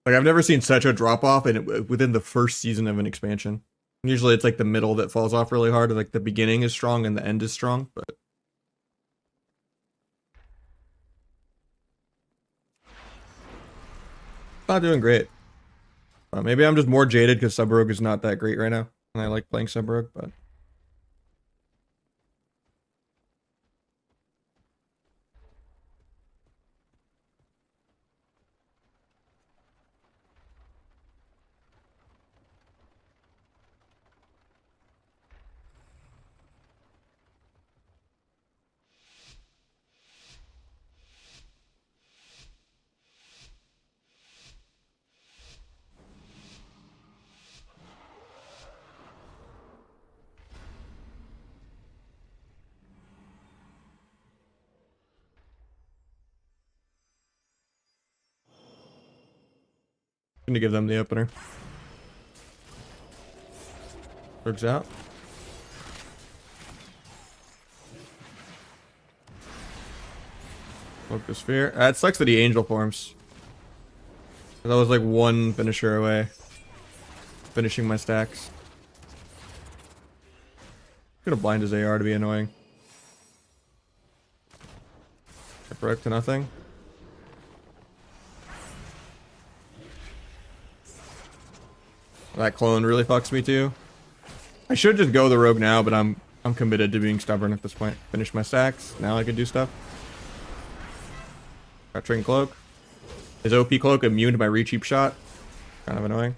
Like, I've never seen such a drop off within the first season of an expansion. Usually it's like the middle that falls off really hard. Like the beginning is strong and the end is strong, but not doing great. Maybe I'm just more jaded because Sub Rogue is not that great right now, and I like playing Sub Rogue, but I'm gonna give them the opener. Rogue's out. Focus Sphere. It sucks that he angel forms. That was like one finisher away. Finishing my stacks. Gonna blind his AR to be annoying. Broke to nothing. That clone really fucks me too. I should just go the rogue now, but I'm committed to being stubborn at this point. Finish my stacks. Now I can do stuff. Got Train Cloak. Is OP Cloak immune to my recheap shot? Kind of annoying.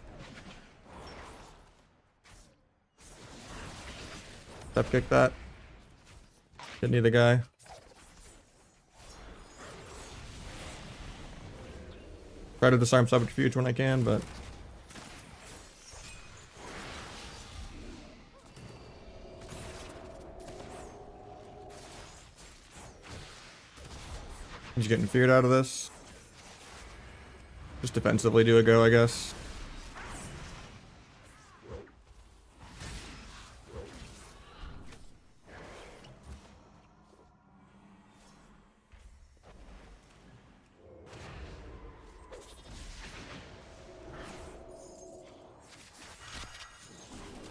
Step kick that. Didn't need the guy. Try to disarm subterfuge when I can, but he's getting feared out of this. Just defensively do a go, I guess.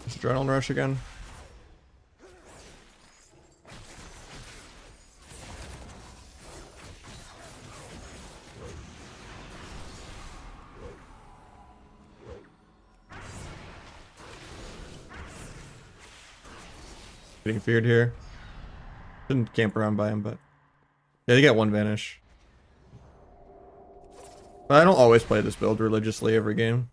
Just adrenaline rush again. Getting feared here. Shouldn't camp around by him, but yeah, they get one vanish. But I don't always play this build religiously every game.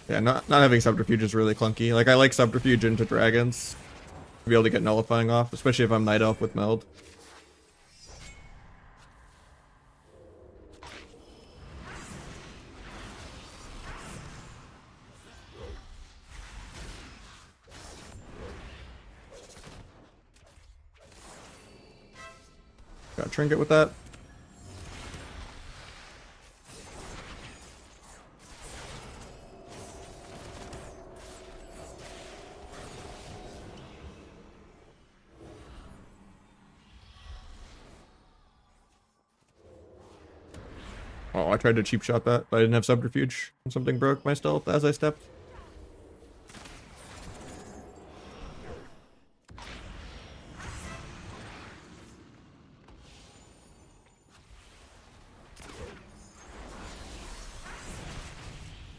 Yeah, not having subterfuge is really clunky. Like, I like subterfuge into dragons to be able to get nullifying off, especially if I'm night elf with meld. Got a trinket with that. Oh, I tried to cheap shot that, but I didn't have subterfuge. And something broke my stealth as I stepped.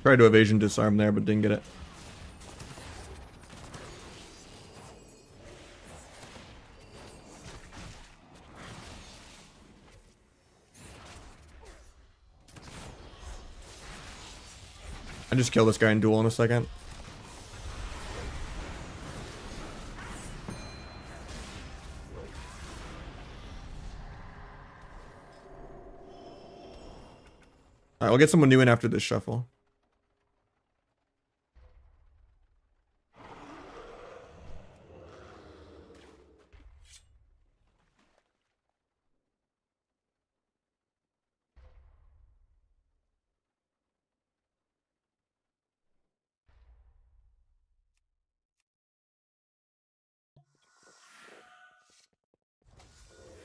Tried to evasion disarm there, but didn't get it. I just kill this guy in duel in a second. Alright, we'll get someone new in after this shuffle.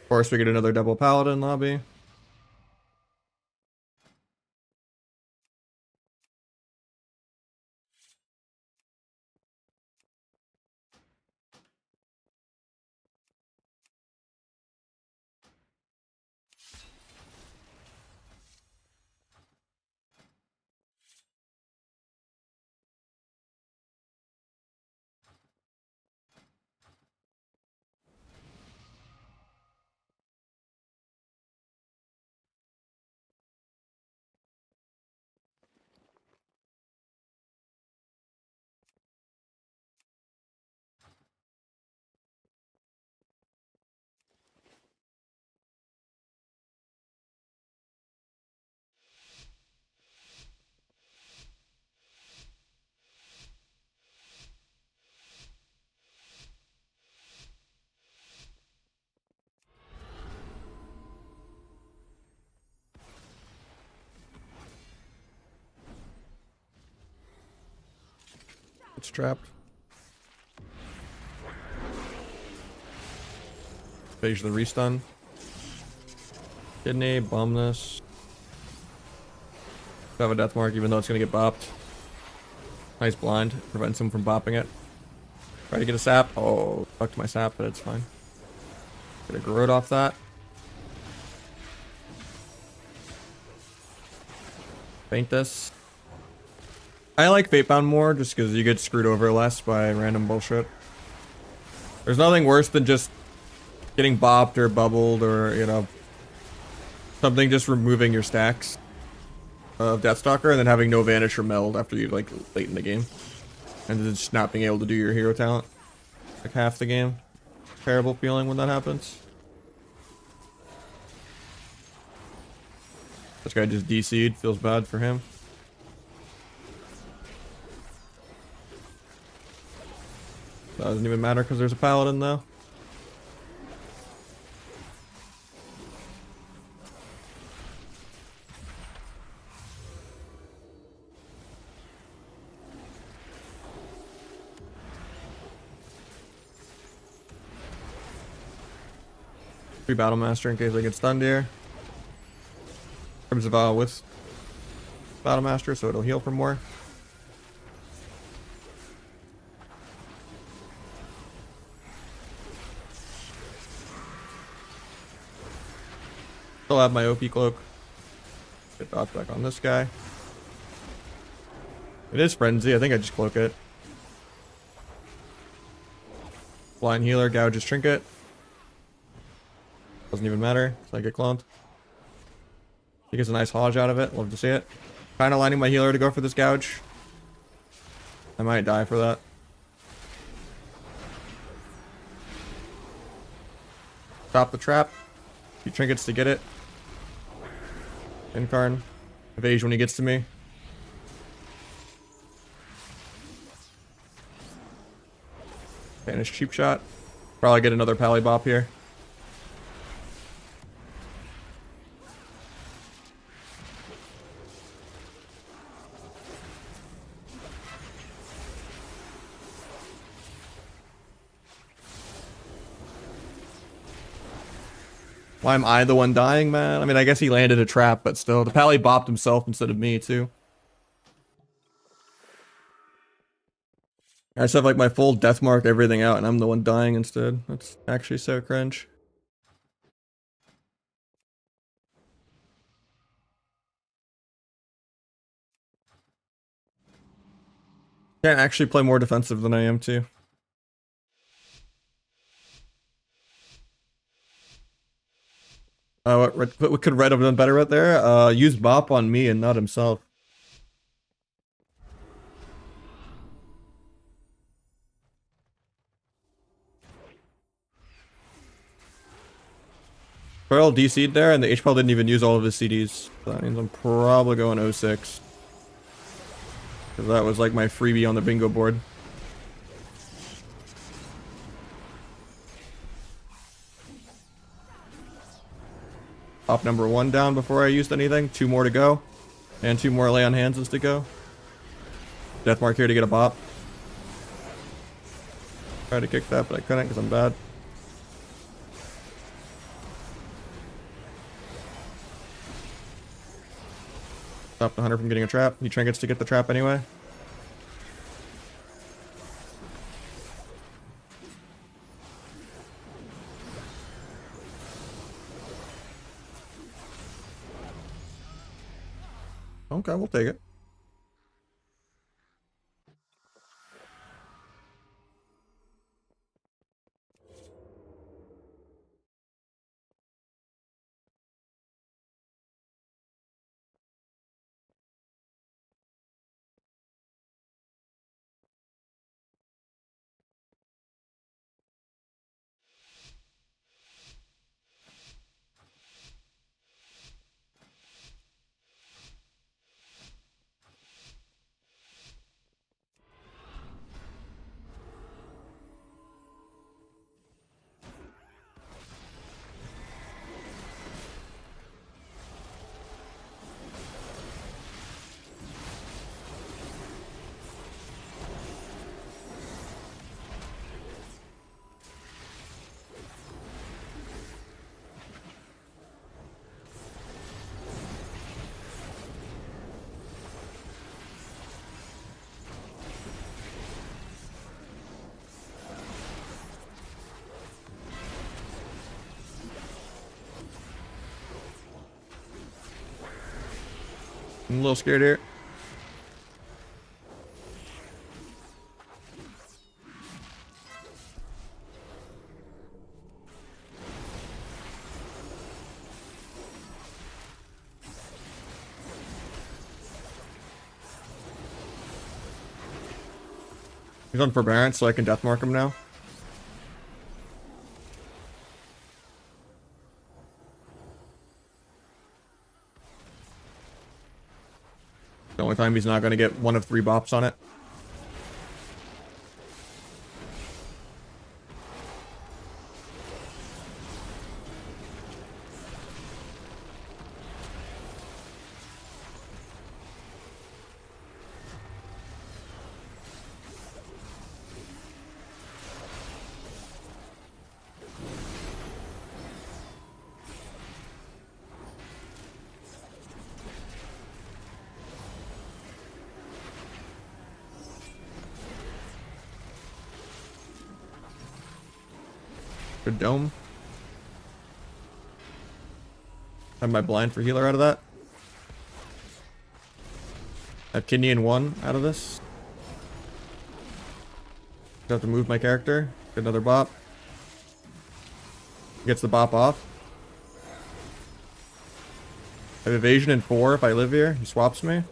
Of course, we get another double paladin lobby. It's trapped. Phase the restun. Kidney, bomb this. Have a death mark even though it's gonna get bopped. Nice blind. Prevents him from bopping it. Try to get a sap. Oh, fucked my sap, but it's fine. Get a garrote off that. Faint this. I like Fatebound more just because you get screwed over less by random bullshit. There's nothing worse than just getting bopped or bubbled or, you know, something just removing your stacks of Deathstalker and then having no vanish or meld after you, like, late in the game. And then just not being able to do your hero talent. Like, half the game. Terrible feeling when that happens. This guy just DC'd. Feels bad for him. That doesn't even matter because there's a paladin though. Free Battle Master in case I get stunned here. Crimson Vow with Battle Master, so it'll heal for more. Still have my OP cloak. Get dodge back on this guy. It is Frenzy. I think I just cloak it. Blind Healer, gouges Trinket. Doesn't even matter, so I get cloned. He gets a nice Hodge out of it. Love to see it. Kind of lining my healer to go for this gouge. I might die for that. Stop the trap. Few trinkets to get it. Incarn. Evade when he gets to me. Banish cheap shot. Probably get another pally bop here. Why am I the one dying, man? I mean, I guess he landed a trap, but still. The pally bopped himself instead of me, too. I just have, like, my full death mark, everything out, and I'm the one dying instead. That's actually so cringe. Can't actually play more defensive than I am, too. What could Red have done better right there? Use Bop on me and not himself. Pearl DC'd there, and the HPL didn't even use all of his CDs. So that means I'm probably going 06. Because that was like my freebie on the bingo board. Pop number 1 down before I used anything. 2 more to go. And 2 more lay on hands to go. Deathmark here to get a bop. Tried to kick that, but I couldn't because I'm bad. Stop the hunter from getting a trap. He trinkets to get the trap anyway. Okay, we'll take it. I'm a little scared here. He's on forbearance, so I can deathmark him now. The only time he's not going to get 1 of 3 bops on it. Good dome. Have my blind for healer out of that. Have kidney in 1 out of this. Have to move my character. Get another bop. Gets the bop off. I have evasion in 4 if I live here. He swaps me.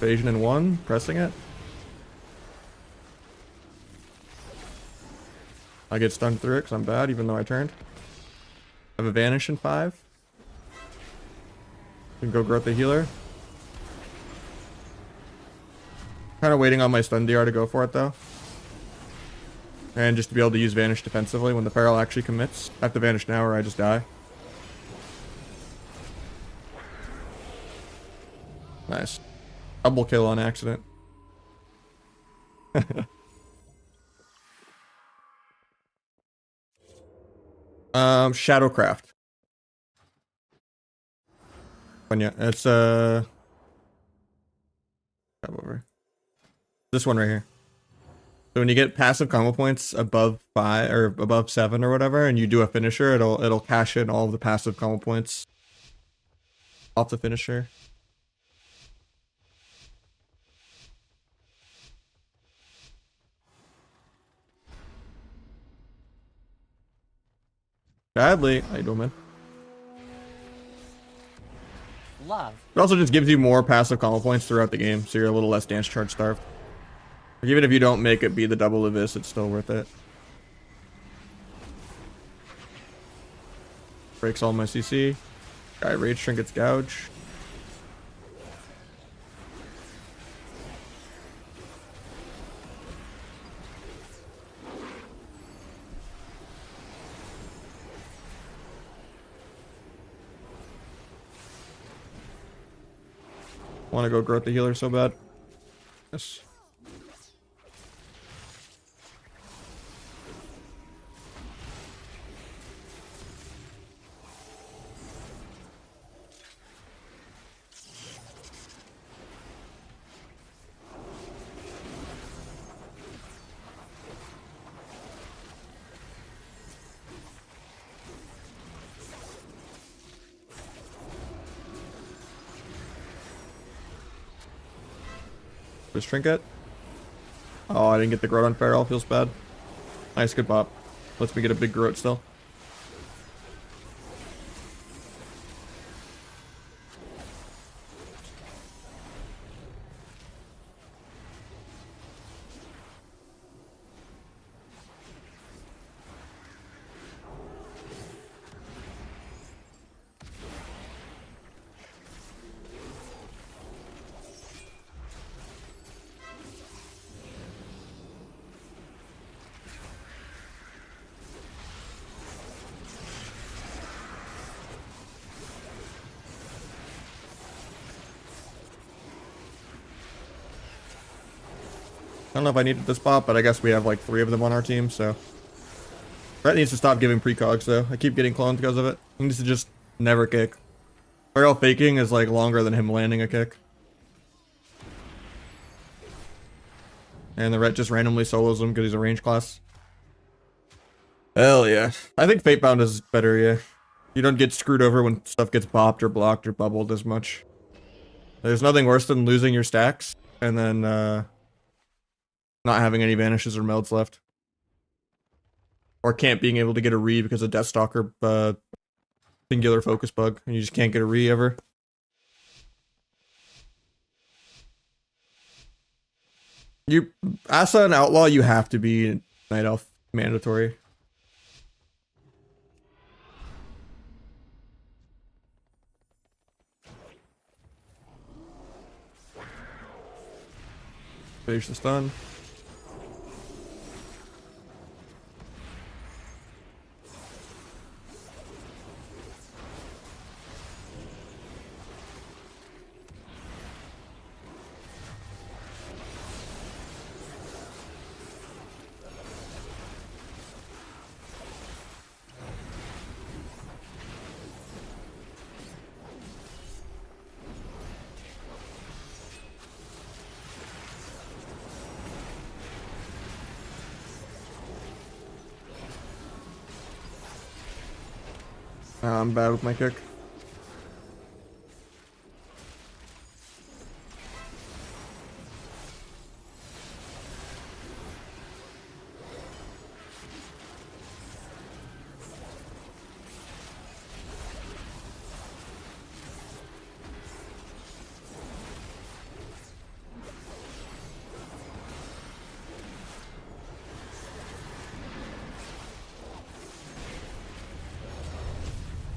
Evasion in 1. Pressing it. I get stunned through it because I'm bad even though I turned. I have a vanish in 5. Can go growth the healer. Kind of waiting on my stun DR to go for it though. And just to be able to use vanish defensively when the peril actually commits. I have to vanish now or I just die. Nice. Double kill on accident. Shadowcraft. But yeah, it's over. This one right here. So when you get passive combo points above 5 or above 7 or whatever, and you do a finisher, it'll cash in all of the passive combo points off the finisher. Badly. How you doing, man? Love. It also just gives you more passive combo points throughout the game, so you're a little less dance charge starved. Like even if you don't make it be the double of this, it's still worth it. Breaks all my CC. Guy rage trinkets gouge. Want to go growth the healer so bad. Yes. First trinket. Oh, I didn't get the growth on Feral. Feels bad. Nice, good bop. Lets me get a big growth still. I don't know if I needed this bot, but I guess we have like 3 of them on our team, so. Brett needs to stop giving precogs though. I keep getting cloned because of it. He needs to just never kick. Feral faking is like longer than him landing a kick. And the Ret just randomly solos him because he's a range class. Hell yeah. I think Fatebound is better, yeah. You don't get screwed over when stuff gets bopped or blocked or bubbled as much. There's nothing worse than losing your stacks and then not having any vanishes or melds left. Or can't being able to get a re because of Deathstalker singular focus bug. And you just can't get a re ever. You Asa and Outlaw, you have to be Night Elf mandatory. Finish the stun. I'm bad with my kick.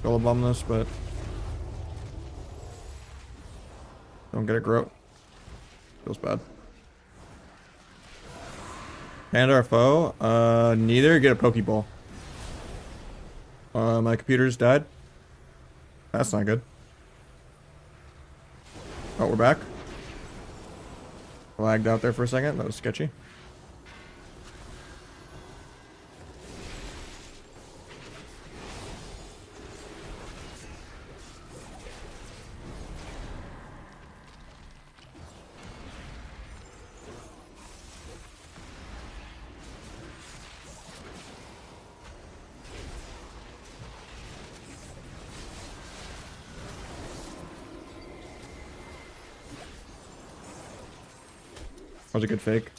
Gonna bomb this, but don't get a grow. Feels bad. And our foe? Neither. Get a Pokeball. My computer's died. That's not good. Oh, we're back. Lagged out there for a second. That was sketchy. That was a good fake.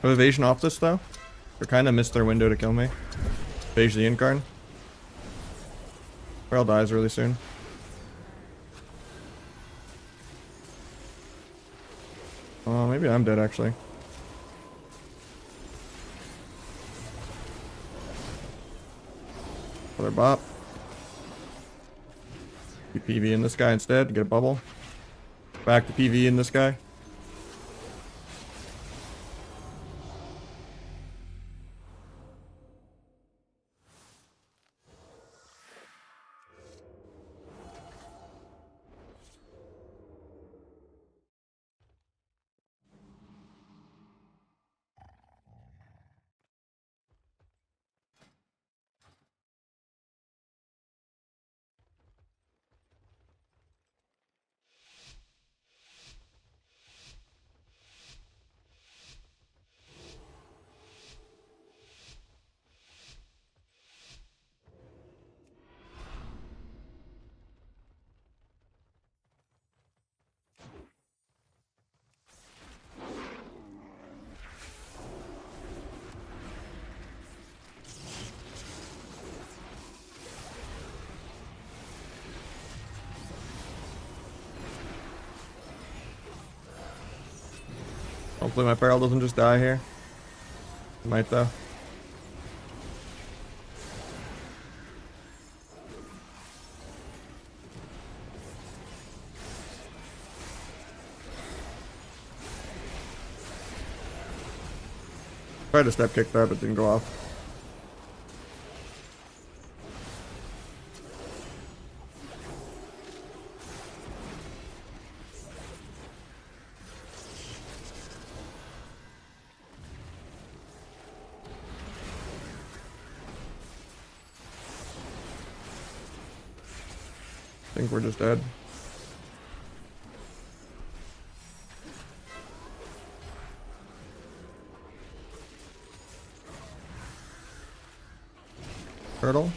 Evasion off this though. They kind of missed their window to kill me. Phage the Incarn. Or I'll dies really soon. Oh, maybe I'm dead actually. Another bop. Keep PV in this guy instead. Get a bubble. Back to PV in this guy. Hopefully my barrel doesn't just die here. It might though. Tried to step kick that, but didn't go off. I think we're just dead. Turtle.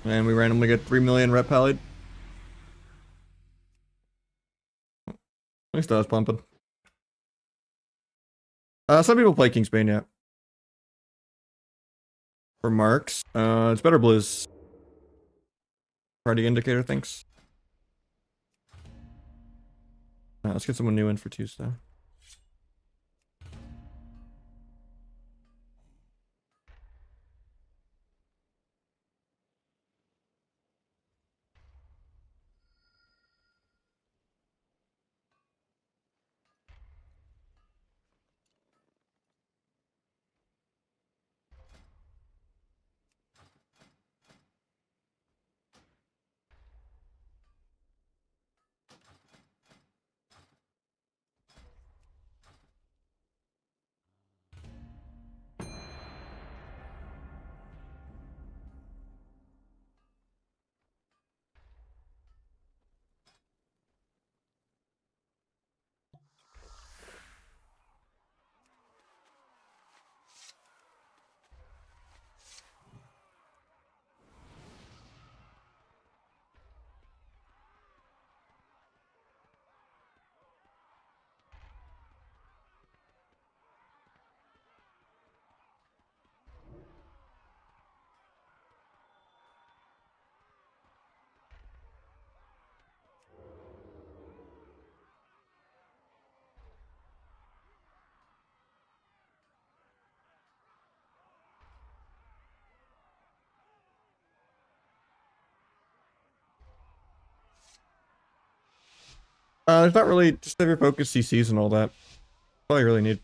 And we randomly get 3 million rep pallied. At least I was pumping. Some people play Kingsbane yet. For marks, it's better Blizz. Party indicator, thanks. Let's get someone new in for Tuesday. There's not really just every focus CCs and all that. That's all you really need.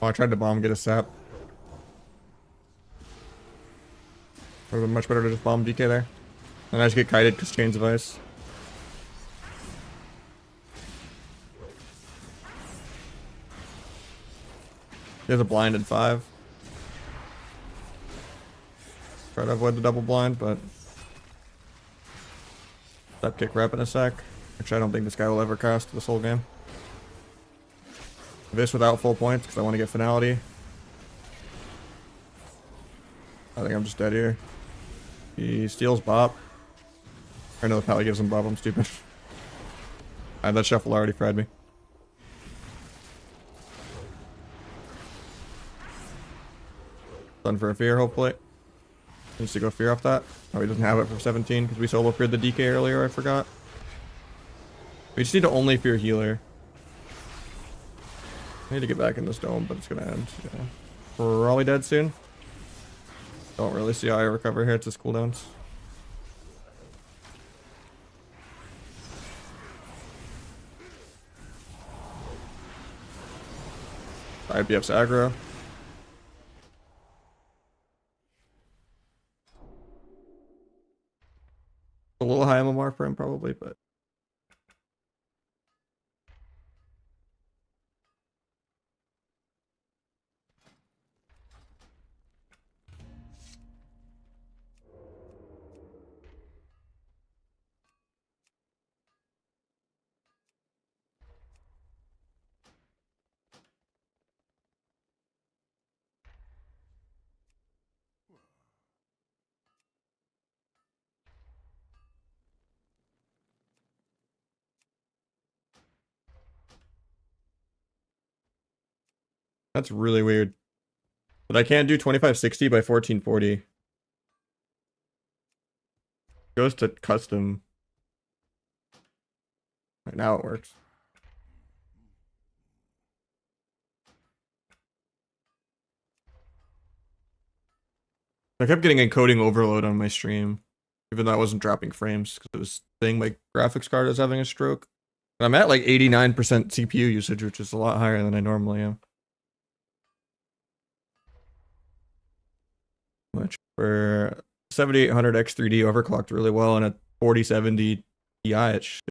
Oh, I tried to bomb, get a sap. Would have been much better to just bomb DK there. And I just get kited because chains of ice. He has a blind in 5. Try to avoid the double blind, but step kick rep in a sec. Which I don't think this guy will ever cast this whole game. This without full points because I want to get finality. I think I'm just dead here. He steals Bop. I know the pally gives him Bop, I'm stupid. That shuffle already fried me. Done for a fear, hopefully. He needs to go fear off that. Oh, he doesn't have it for 17 because we solo feared the DK earlier, I forgot. We just need to only fear healer. I need to get back in this dome, but it's gonna end. Yeah. We're probably dead soon. Don't really see how I recover here. It's just cooldowns. IPF's aggro. A little high MMR for him probably, but that's really weird. But I can't do 2560 by 1440. Goes to custom. Right now it works. I kept getting encoding overload on my stream, even though I wasn't dropping frames because it was saying my graphics card is having a stroke. And I'm at like 89% CPU usage, which is a lot higher than I normally am. Which for 7800 X3D overclocked really well, and at 4070 Ti, it